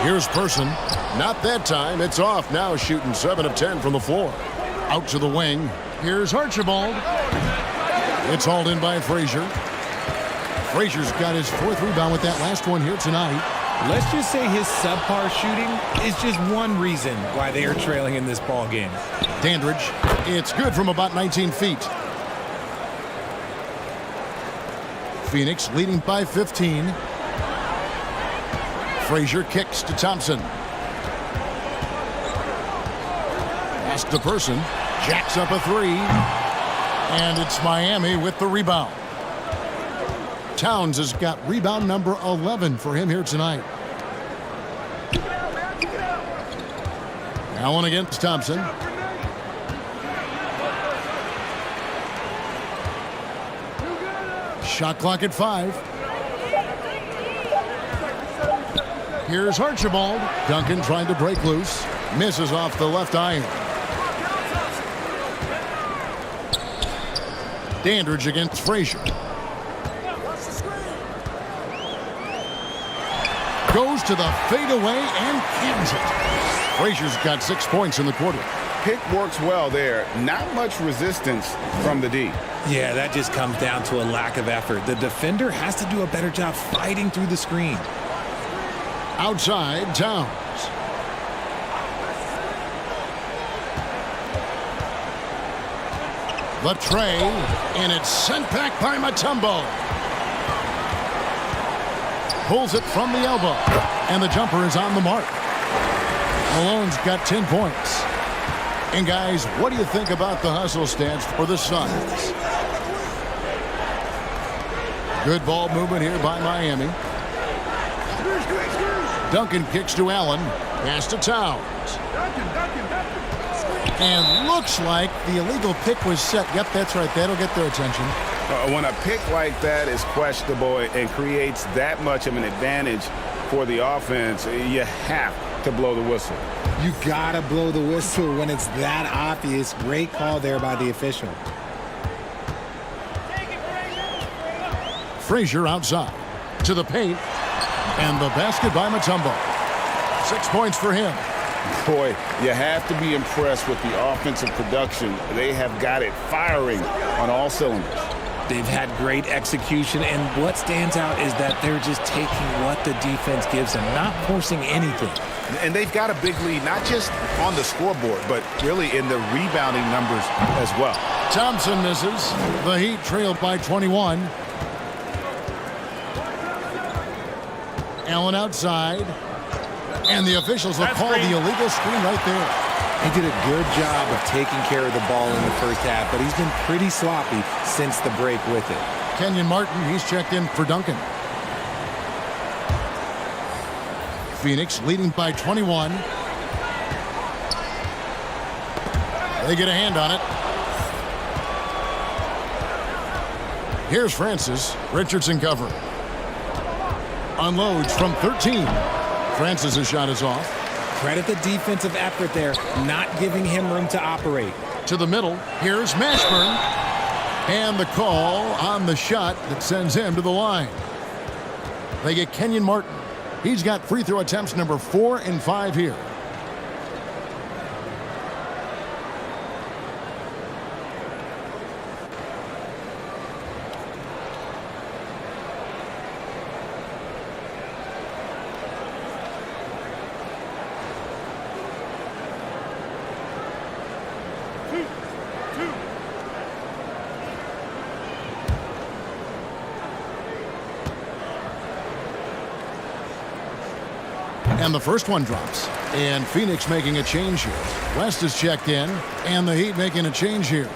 Here's Person. Not that time. It's off now, shooting 7 of 10 from the floor. Out to the wing. Here's Archibald. It's hauled in by Frazier. Frazier's got his 4th rebound with that last one here tonight. Let's just say his subpar shooting is just one reason why they are trailing in this ball game. Dandridge. It's good from about 19 feet. Phoenix leading by 15. Frazier kicks to Thompson. Pass to Person. Jacks up a 3. And it's Miami with the rebound. Towns has got rebound number 11 for him here tonight. Allen against Thompson. Shot clock at 5. Here's Archibald. Duncan trying to break loose. Misses off the left iron. Dandridge against Frazier. Goes to the fadeaway and cans it. Frazier's got 6 points in the quarter. Pick works well there. Not much resistance from the D. Yeah, that just comes down to a lack of effort. The defender has to do a better job fighting through the screen. Outside, Towns. The tray, and it's sent back by Mutombo. Pulls it from the elbow, and the jumper is on the mark. Malone's got 10 points. And guys, what do you think about the hustle stats for the Suns? Good ball movement here by Miami. Duncan kicks to Allen. Pass to Towns. And looks like the illegal pick was set. Yep, that's right. That'll get their attention. When a pick like that is questionable and creates that much of an advantage for the offense, you have to blow the whistle. You gotta blow the whistle when it's that obvious. Great call there by the official. Frazier outside to the paint, and the basket by Mutombo. 6 points for him. Boy, you have to be impressed with the offensive production. They have got it firing on all cylinders. They've had great execution, and what stands out is that they're just taking what the defense gives them, not forcing anything. And they've got a big lead, not just on the scoreboard, but really in the rebounding numbers as well. Thompson misses. The Heat trailed by 21. Allen outside. And the officials will call the illegal screen right there. He did a good job of taking care of the ball in the first half, but he's been pretty sloppy since the break with it. Kenyon Martin, he's checked in for Duncan. Phoenix leading by 21. They get a hand on it. Here's Francis. Richardson covering. Unloads from 13. Francis' shot is off. Credit the defensive effort there, not giving him room to operate. To the middle, here's Mashburn. And the call on the shot that sends him to the line. They get Kenyon Martin. He's got free throw attempts number 4 and 5 here. And the first one drops. And Phoenix making a change here. West is checked in, and the Heat making a change here.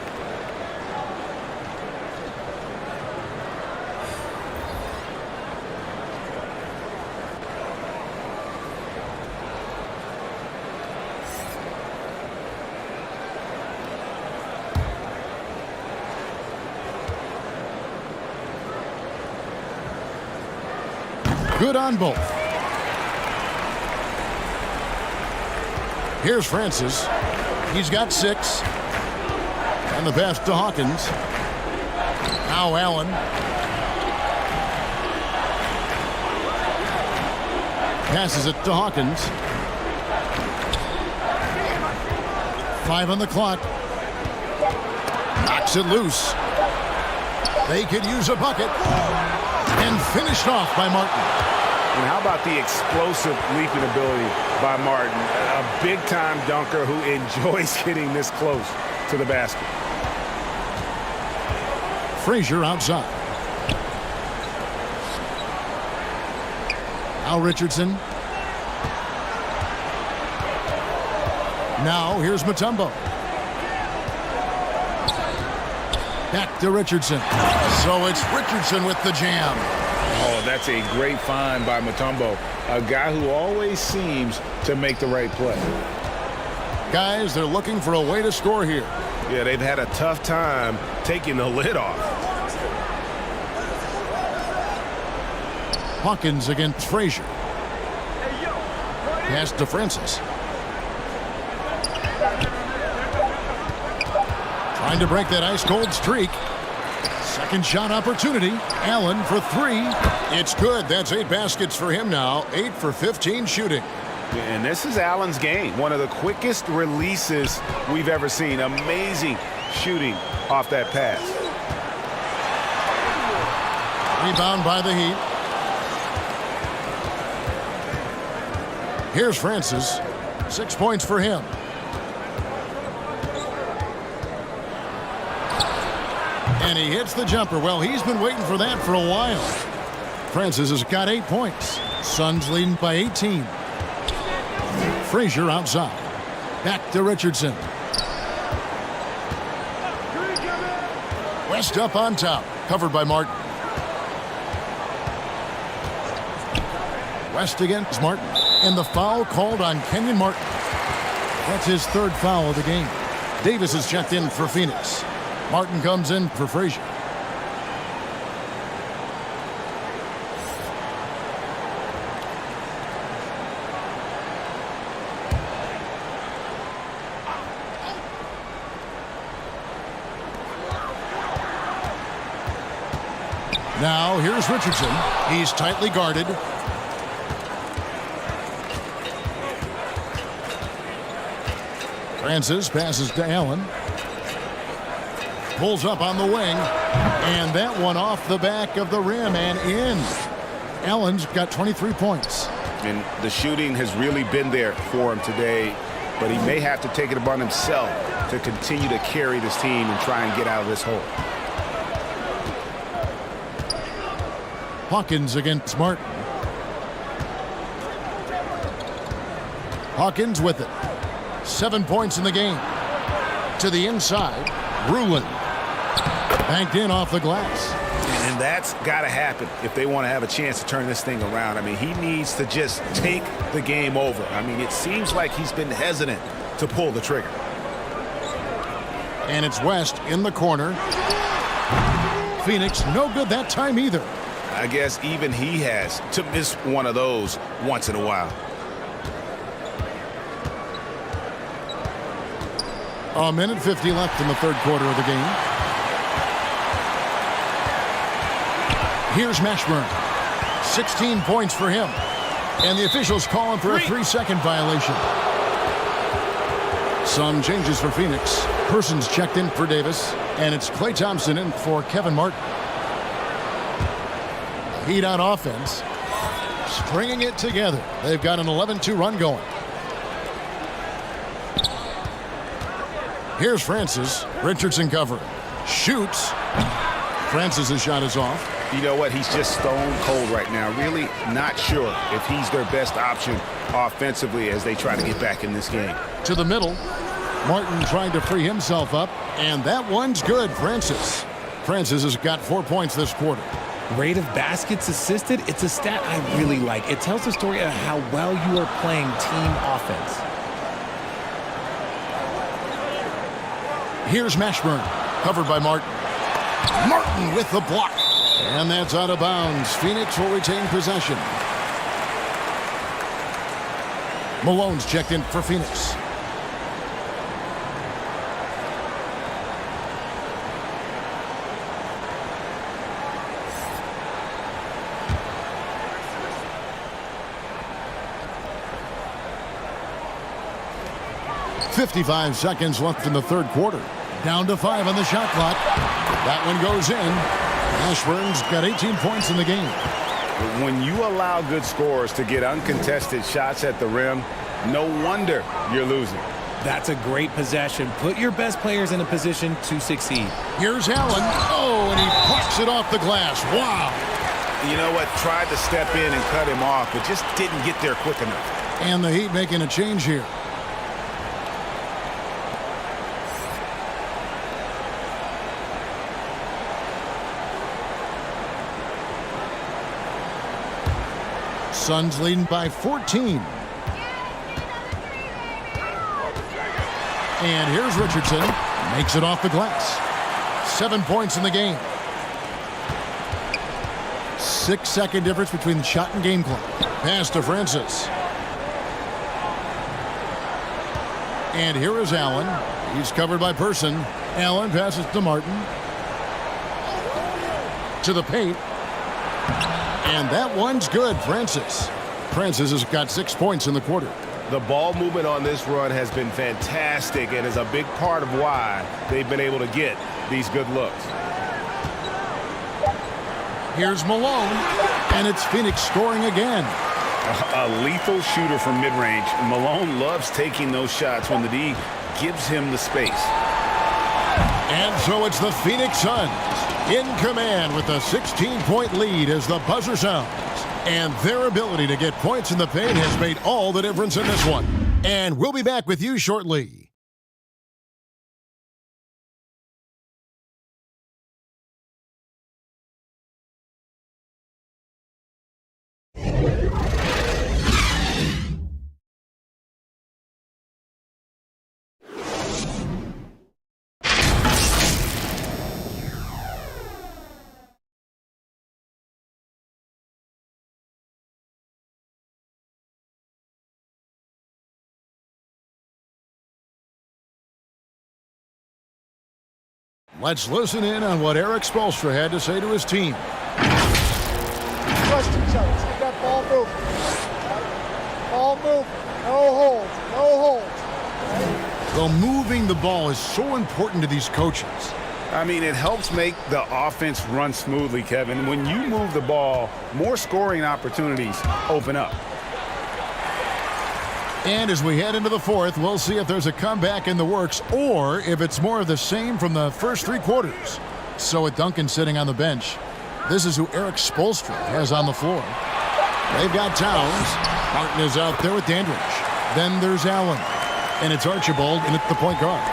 Good on both. Here's Francis. He's got 6. And the pass to Hawkins. Now Allen. Passes it to Hawkins. 5 on the clock. Knocks it loose. They could use a bucket. And finished off by Martin. And how about the explosive leaping ability by Martin? A big-time dunker who enjoys getting this close to the basket. Frazier outside. Now Richardson. Now here's Mutombo. Back to Richardson. So it's Richardson with the jam. Oh, that's a great find by Mutombo. A guy who always seems to make the right play. Guys, they're looking for a way to score here. Yeah, they've had a tough time taking the lid off. Hawkins against Frazier. Pass to Francis. Trying to break that ice-cold streak. Second shot opportunity. Allen for 3. It's good. That's 8 baskets for him now. 8 for 15 shooting. And this is Allen's game. One of the quickest releases we've ever seen. Amazing shooting off that pass. Rebound by the Heat. Here's Francis. 6 points for him. And he hits the jumper. Well, he's been waiting for that for a while. Francis has got 8 points. Suns leading by 18. Frazier outside. Back to Richardson. West up on top. Covered by Martin. West against Martin. And the foul called on Kenyon Martin. That's his 3rd foul of the game. Davis is checked in for Phoenix. Martin comes in for Frazier. Now here's Richardson. He's tightly guarded. Francis passes to Allen. Pulls up on the wing. And that one off the back of the rim and in. Allen's got 23 points. And the shooting has really been there for him today. But he may have to take it upon himself to continue to carry this team and try and get out of this hole. Hawkins against Martin. Hawkins with it. 7 points in the game. To the inside. Rulin. Banked in off the glass. And that's got to happen if they want to have a chance to turn this thing around. I mean, he needs to just take the game over. I mean, it seems like he's been hesitant to pull the trigger. And it's West in the corner. Phoenix no good that time either. I guess even he has to miss one of those once in a while. A minute 50 left in the 3rd quarter of the game. Here's Mashburn. 16 points for him. And the officials calling for a 3-second violation. Some changes for Phoenix. Persons checked in for Davis. And it's Klay Thompson in for Kevin Martin. Heat on offense. Stringing it together. They've got an 11-2 run going. Here's Francis. Richardson covering. Shoots. Francis' shot is off. You know what? He's just stone cold right now. Really not sure if he's their best option offensively as they try to get back in this game. To the middle. Martin trying to free himself up. And that one's good. Francis has got 4 points this quarter. Rate of baskets assisted, it's a stat I really like. It tells the story of how well you are playing team offense. Here's Mashburn, covered by Martin. Martin with the block. And that's out of bounds. Phoenix will retain possession. Malone's checked in for Phoenix. 55 seconds left in the third quarter. Down to 5 on the shot clock. That one goes in. Ashburn's got 18 points in the game. When you allow good scorers to get uncontested shots at the rim, no wonder you're losing. That's a great possession. Put your best players in a position to succeed. Here's Allen. Oh, and he plucks it off the glass. Wow. You know what? Tried to step in and cut him off, but just didn't get there quick enough. And the Heat making a change here. Suns leading by 14. And here's Richardson. Makes it off the glass. 7 points in the game. 6-second difference between the shot and game clock. Pass to Francis. And here is Allen. He's covered by Person. Allen passes to Martin. To the paint. And that one's good, Francis. Francis has got 6 points in the quarter. The ball movement on this run has been fantastic and is a big part of why they've been able to get these good looks. Here's Malone, and it's Phoenix scoring again. A lethal shooter from mid-range. Malone loves taking those shots when the D gives him the space. And so it's the Phoenix Suns in command with a 16-point lead as the buzzer sounds. And their ability to get points in the paint has made all the difference in this one. And we'll be back with you shortly. Let's listen in on what Eric Spoelstra had to say to his team. Trust each other. Let's get that ball moving. Ball moving. No holds. No holds. Well, moving the ball is so important to these coaches. I mean, it helps make the offense run smoothly, Kevin. When you move the ball, more scoring opportunities open up. And as we head into the fourth, we'll see if there's a comeback in the works or if it's more of the same from the first 3 quarters. So with Duncan sitting on the bench, this is who Eric Spoelstra has on the floor. They've got Towns. Martin is out there with Dandridge. Then there's Allen. And it's Archibald in at the point guard.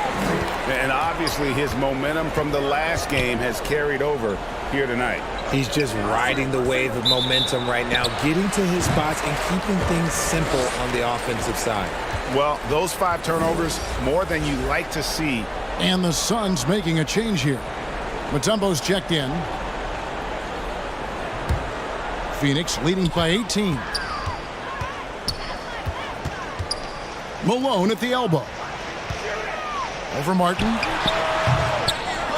And obviously his momentum from the last game has carried over here tonight. He's just riding the wave of momentum right now, getting to his spots and keeping things simple on the offensive side. Well, those 5 turnovers, more than you like to see. And the Suns making a change here. Mutombo's checked in. Phoenix leading by 18. Malone at the elbow. Over Martin.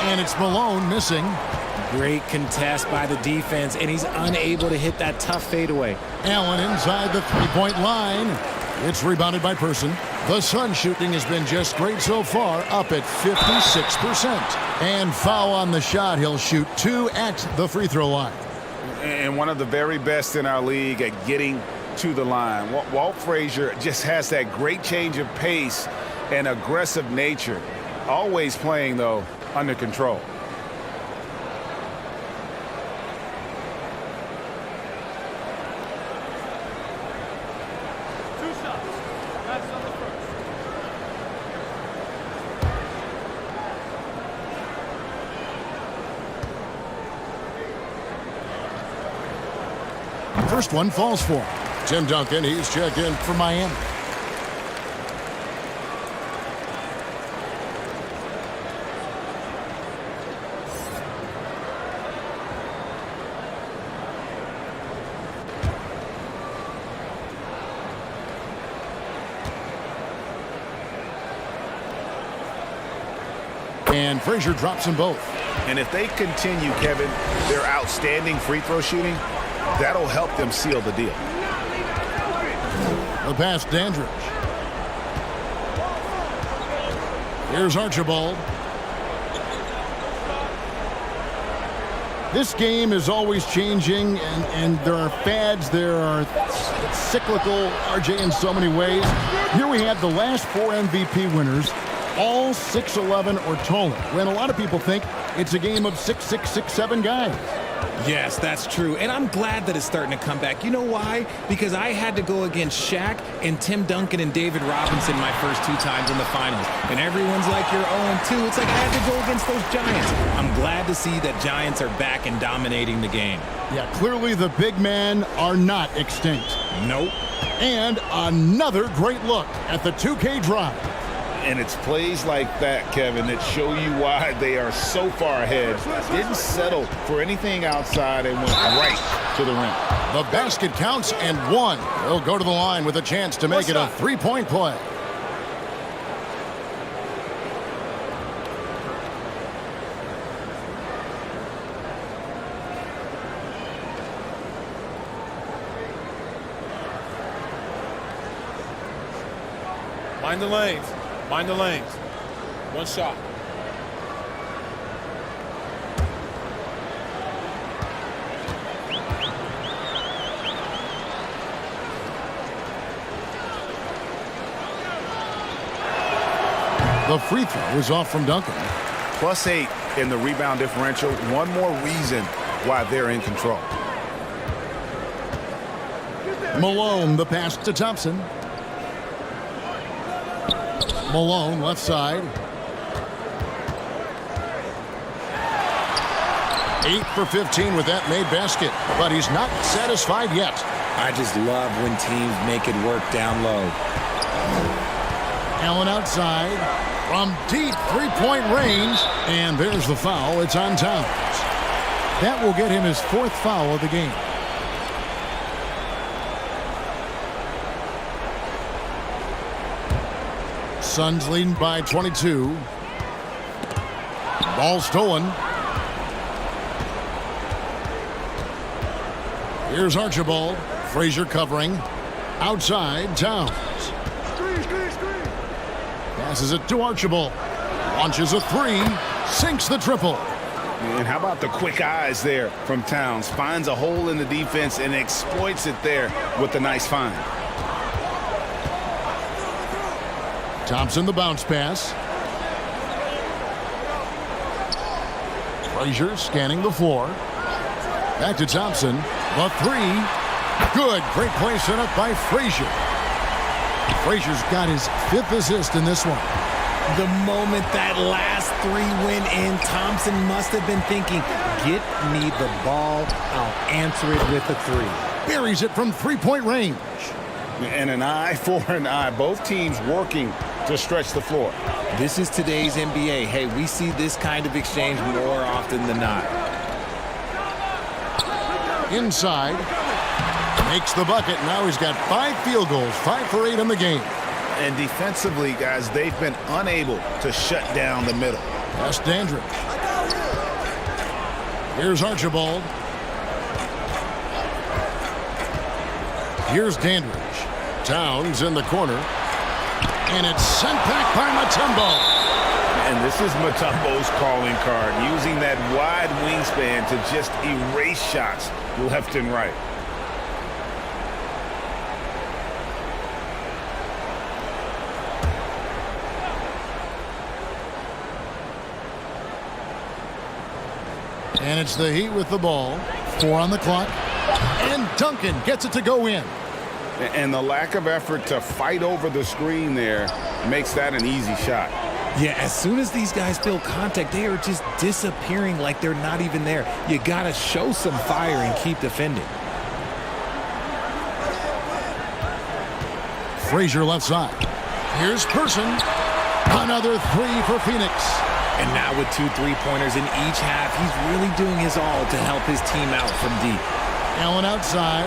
And it's Malone missing. Great contest by the defense, and he's unable to hit that tough fadeaway. Allen inside the 3-point line. It's rebounded by Person. The Suns shooting has been just great so far, up at 56%. And foul on the shot. He'll shoot 2 at the free throw line. And one of the very best in our league at getting to the line. Walt Frazier just has that great change of pace and aggressive nature. Always playing, though, under control. First one falls for him. Tim Duncan, he's checked in for Miami. And Frazier drops them both. And if they continue, Kevin, their outstanding free throw shooting, that'll help them seal the deal. The pass, Dandridge. Here's Archibald. This game is always changing, and there are fads, it's cyclical, RJ, in so many ways. Here we have the last 4 MVP winners, all 6'11" or taller, when a lot of people think it's a game of 6'6", 6'7" guys. Yes, that's true. And I'm glad that it's starting to come back. You know why? Because I had to go against Shaq and Tim Duncan and David Robinson my first 2 times in the finals. And everyone's like, you're 0-2. It's like I had to go against those Giants. I'm glad to see that Giants are back and dominating the game. Yeah, clearly the big men are not extinct. Nope. And another great look at the 2K drive. And it's plays like that, Kevin, that show you why they are so far ahead. Didn't settle for anything outside and went right to the rim. The basket counts and 1. They'll go to the line with a chance to make it a 3-point play. Mind the lanes. Mind the lanes. 1 shot. The free throw is off from Duncan. +8 in the rebound differential. One more reason why they're in control. Malone, the pass to Thompson. Malone, left side. 8 for 15 with that made basket, but he's not satisfied yet. I just love when teams make it work down low. Allen outside from deep 3-point range, and there's the foul. It's on Towns. That will get him his 4th foul of the game. Suns leading by 22. Ball stolen. Here's Archibald. Frazier covering. Outside, Towns. Passes it to Archibald. Launches a 3. Sinks the triple. And how about the quick eyes there from Towns? Finds a hole in the defense and exploits it there with a nice find. Thompson, the bounce pass. Frazier scanning the floor. Back to Thompson. The 3. Good. Great play set up by Frazier. Frazier's got his 5th assist in this one. The moment that last 3 went in, Thompson must have been thinking, get me the ball, I'll answer it with a 3. Buries it from 3-point range. And an eye for an eye. Both teams working to stretch the floor. This is today's NBA. Hey, we see this kind of exchange more often than not. Inside. Makes the bucket. Now he's got 5 field goals. 5 for 8 in the game. And defensively, guys, they've been unable to shut down the middle. That's Dandridge. Here's Archibald. Here's Dandridge. Towns in the corner. And it's sent back by Mutombo. And this is Mutombo's calling card, using that wide wingspan to just erase shots left and right. And it's the Heat with the ball. 4 on the clock. And Duncan gets it to go in. And the lack of effort to fight over the screen there makes that an easy shot. Yeah, as soon as these guys feel contact, they are just disappearing like they're not even there. You got to show some fire and keep defending. Frazier left side. Here's Person. Another 3 for Phoenix. And now with 2 3-pointers in each half, he's really doing his all to help his team out from deep. Allen outside.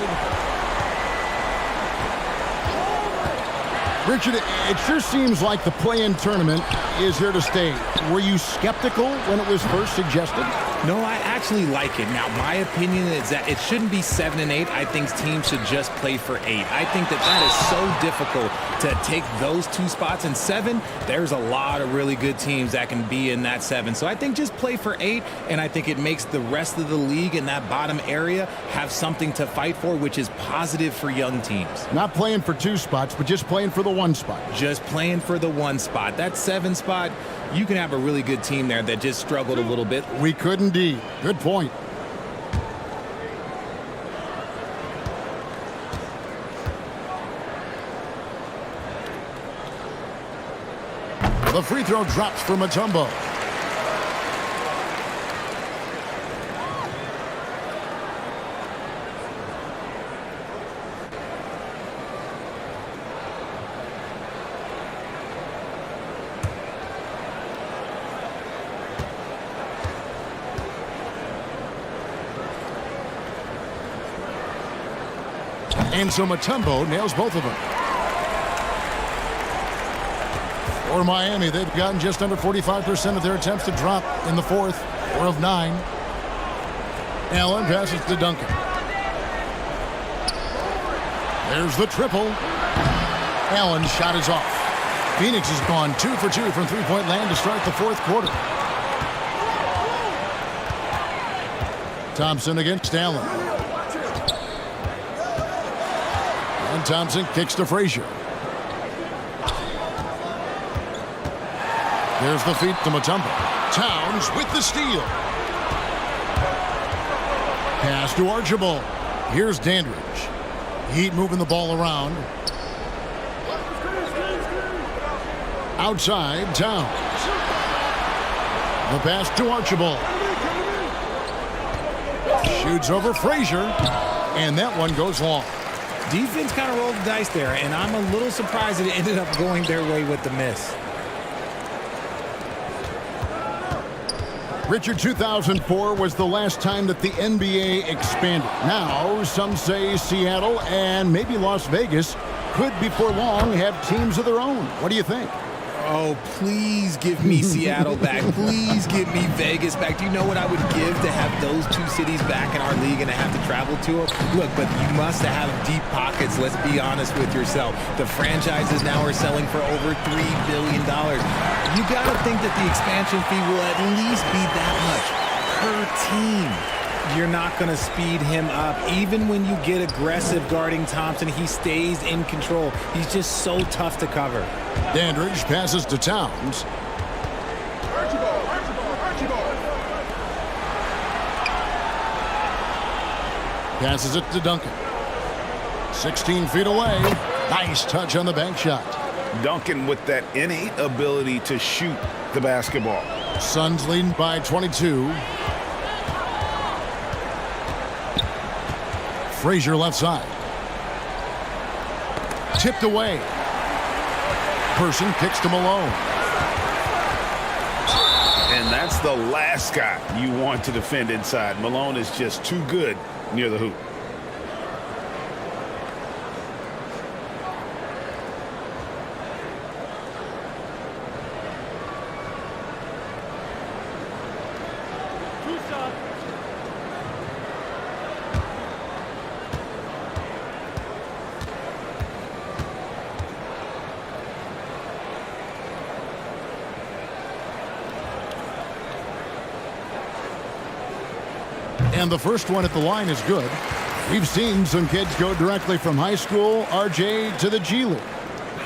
Richard, it sure seems like the play-in tournament is here to stay. Were you skeptical when it was first suggested? No, I actually like it. Now, my opinion is that it shouldn't be 7 and 8. I think teams should just play for 8. I think that is so difficult to take those 2 spots. In 7, there's a lot of really good teams that can be in that 7. So I think just play for 8, and I think it makes the rest of the league in that bottom area have something to fight for, which is positive for young teams. Not playing for 2 spots, but just playing for the 1 spot. Just playing for the 1 spot. That 7 spot, you can have a really good team there that just struggled a little bit. We could indeed. Good point. The free throw drops for Mutombo. And so Mutombo nails both of them. For Miami, they've gotten just under 45% of their attempts to drop in the 4th, 4 of 9. Allen passes to Duncan. There's the triple. Allen's shot is off. Phoenix has gone 2 for 2 from three-point land to start the 4th quarter. Thompson against Allen. And Thompson kicks to Frazier. There's the feed to Mutombo. Towns with the steal. Pass to Archibald. Here's Dandridge. Heat moving the ball around. Outside, Towns. The pass to Archibald. Shoots over Frazier. And that one goes long. Defense kind of rolled the dice there, and I'm a little surprised that it ended up going their way with the miss. Richard, 2004 was the last time that the NBA expanded. Now, some say Seattle and maybe Las Vegas could before long have teams of their own. What do you think? Oh, please give me Seattle back. Please give me Vegas back. Do you know what I would give to have those 2 cities back in our league and to have to travel to them? Look, but you must have deep pockets. Let's be honest with yourself. The franchises now are selling for over $3 billion. You got to think that the expansion fee will at least be that much per team. You're not going to speed him up. Even when you get aggressive guarding Thompson, he stays in control. He's just so tough to cover. Dandridge passes to Towns. Passes it to Duncan. 16 feet away. Nice touch on the bank shot. Duncan with that innate ability to shoot the basketball. Suns leading by 22. Frazier left side. Tipped away. Person kicks to Malone. And that's the last guy you want to defend inside. Malone is just too good near the hoop. And the first one at the line is good. We've seen some kids go directly from high school, RJ, to the G League.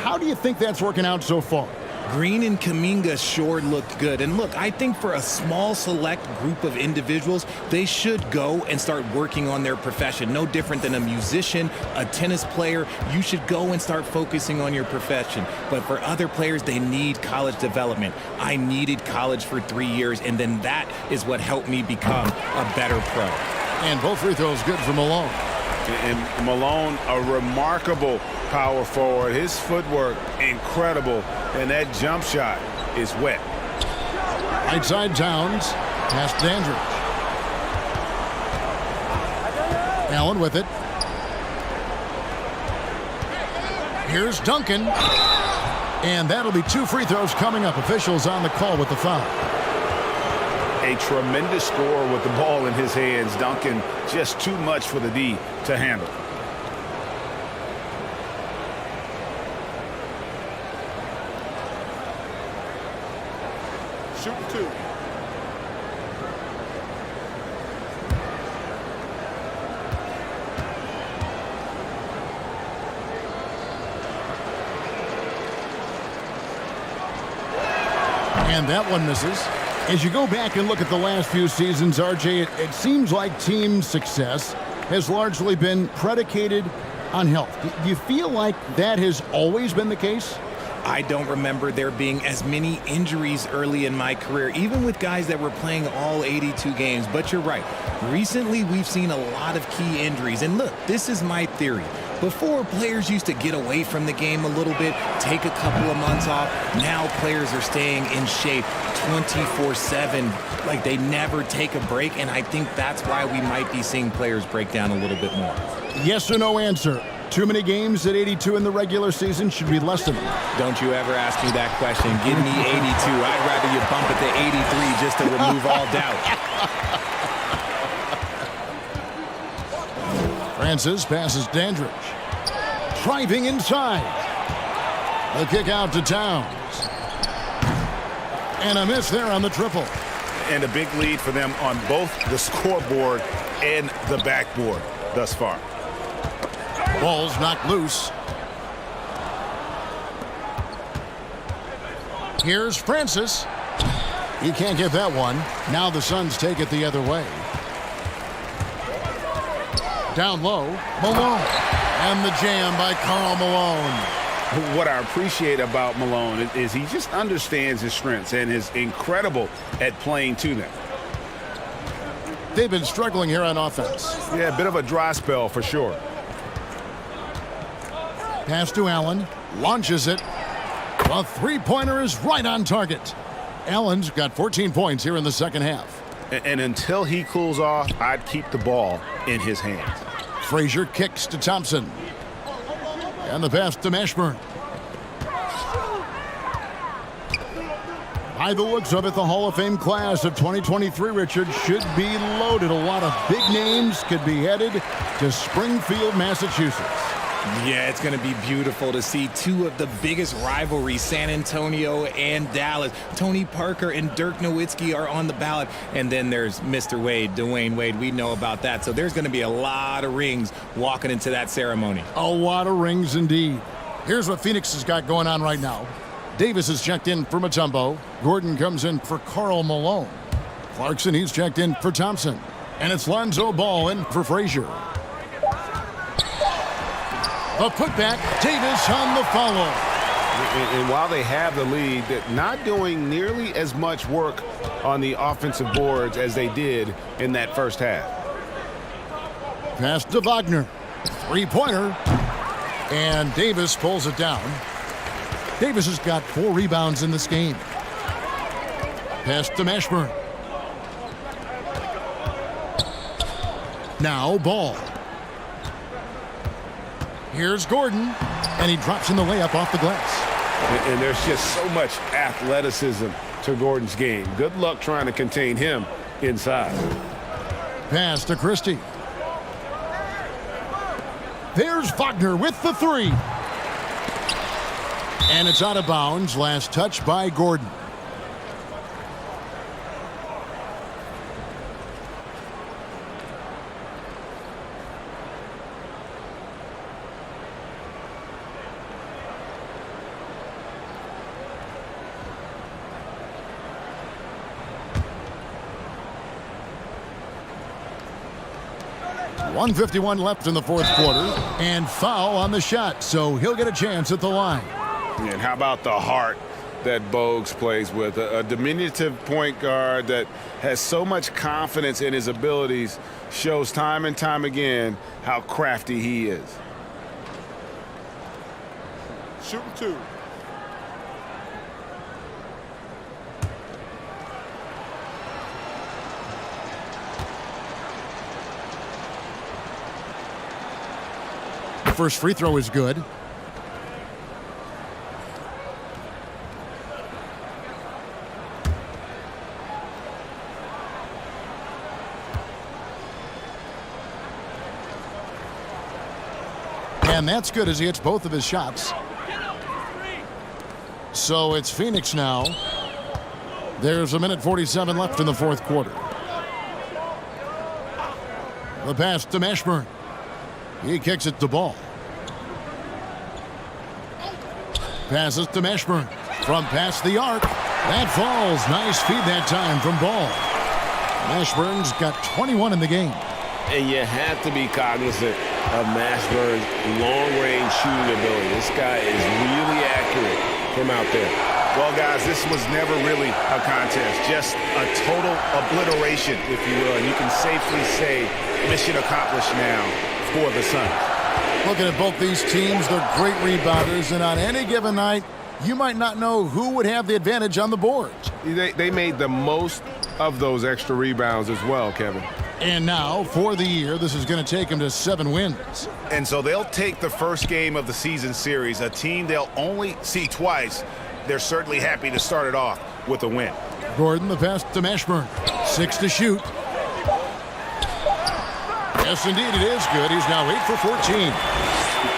How do you think that's working out so far? Green and Kuminga sure looked good. And look, I think for a small select group of individuals, they should go and start working on their profession. No different than a musician, a tennis player. You should go and start focusing on your profession. But for other players, they need college development. I needed college for 3 years, and then that is what helped me become a better pro. And both free throws good for Malone. And Malone, a remarkable power forward. His footwork, incredible. And that jump shot is wet. Right side Towns. Past Dandridge. Allen with it. Here's Duncan. And that'll be 2 free throws coming up. Officials on the call with the foul. A tremendous score with the ball in his hands. Duncan just too much for the D to handle. Shooting 2. And that one misses. As you go back and look at the last few seasons, RJ, it seems like team success has largely been predicated on health. Do you feel like that has always been the case? I don't remember there being as many injuries early in my career, even with guys that were playing all 82 games. But you're right. Recently, we've seen a lot of key injuries. And look, this is my theory. Before, players used to get away from the game a little bit, take a couple of months off. Now players are staying in shape 24/7, like they never take a break. And I think that's why we might be seeing players break down a little bit more. Yes or no answer. Too many games at 82 in the regular season? Should we lessen them? Don't you ever ask me that question. Give me 82. I'd rather you bump it to 83 just to remove all doubt. Francis passes Dandridge. Driving inside. The kick out to Towns. And a miss there on the triple. And a big lead for them on both the scoreboard and the backboard thus far. Ball's knocked loose. Here's Francis. He can't get that one. Now the Suns take it the other way. Down low, Malone. And the jam by Karl Malone. What I appreciate about Malone is he just understands his strengths and is incredible at playing to them. They've been struggling here on offense. Yeah, a bit of a dry spell for sure. Pass to Allen. Launches it. The three-pointer is right on target. Allen's got 14 points here in the second half. And until he cools off, I'd keep the ball in his hands. Frazier kicks to Thompson. And the pass to Mashburn. By the looks of it, the Hall of Fame class of 2023, Richard, should be loaded. A lot of big names could be headed to Springfield, Massachusetts. Yeah, it's going to be beautiful to see two of the biggest rivalries, San Antonio and Dallas. Tony Parker and Dirk Nowitzki are on the ballot. And then there's Mr. Wade, Dwayne Wade. We know about that. So there's going to be a lot of rings walking into that ceremony. A lot of rings indeed. Here's what Phoenix has got going on right now. Davis is checked in for Mutombo. Gordon comes in for Karl Malone. Clarkson, he's checked in for Thompson. And it's Lonzo Ball in for Frazier. A putback, Davis on the follow. And while they have the lead, they're not doing nearly as much work on the offensive boards as they did in that first half. Pass to Wagner. Three-pointer. And Davis pulls it down. Davis has got 4 rebounds in this game. Pass to Mashburn. Now Ball. Here's Gordon, and he drops in the layup off the glass. And there's just so much athleticism to Gordon's game. Good luck trying to contain him inside. Pass to Christie. There's Wagner with the three. And it's out of bounds. Last touch by Gordon. .151 left in the fourth quarter, and foul on the shot, so he'll get a chance at the line. And how about the heart that Bogues plays with? A diminutive point guard that has so much confidence in his abilities, shows time and time again how crafty he is. Shooting 2. First free throw is good. And that's good as he hits both of his shots. So it's Phoenix now. There's 1:47 left in the fourth quarter. The pass to Mashburn. He kicks it to Ball. Passes to Mashburn. From past the arc. That falls. Nice feed that time from Ball. Mashburn's got 21 in the game. And you have to be cognizant of Mashburn's long-range shooting ability. This guy is really accurate from out there. Well, guys, this was never really a contest, just a total obliteration, if you will. And you can safely say mission accomplished now for the Suns. Looking at both these teams, they're great rebounders, and on any given night, you might not know who would have the advantage on the boards. They made the most of those extra rebounds as well, Kevin. And now, for the year, this is going to take them to 7 wins. And so they'll take the first game of the season series, a team they'll only see twice. They're certainly happy to start it off with a win. Gordon, the pass to Mashburn. 6 to shoot. Yes, indeed, it is good. He's now 8 for 14.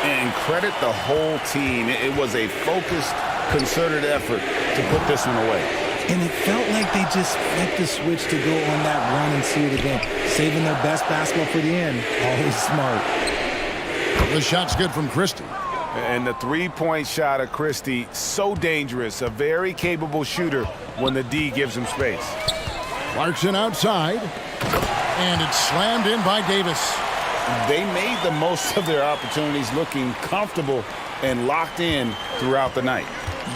And credit the whole team. It was a focused, concerted effort to put this one away. And it felt like they just flipped the switch to go on that run and seal the game. Saving their best basketball for the end. Always smart. The shot's good from Christie. And the three-point shot of Christie, so dangerous. A very capable shooter when the D gives him space. Clarkson outside. And it's slammed in by Davis. They made the most of their opportunities, looking comfortable and locked in throughout the night.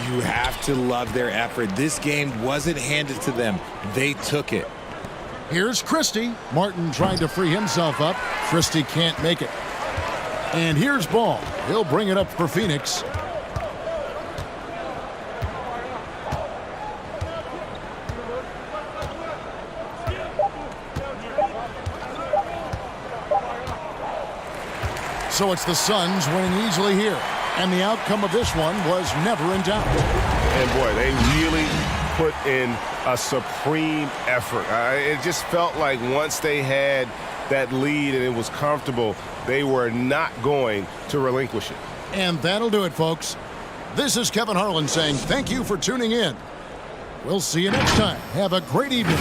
You have to love their effort. This game wasn't handed to them. They took it. Here's Christie. Martin tried to free himself up. Christie can't make it. And here's Ball. He'll bring it up for Phoenix. So it's the Suns winning easily here. And the outcome of this one was never in doubt. And boy, they really put in a supreme effort. It just felt like once they had that lead and it was comfortable, they were not going to relinquish it. And that'll do it, folks. This is Kevin Harlan saying thank you for tuning in. We'll see you next time. Have a great evening.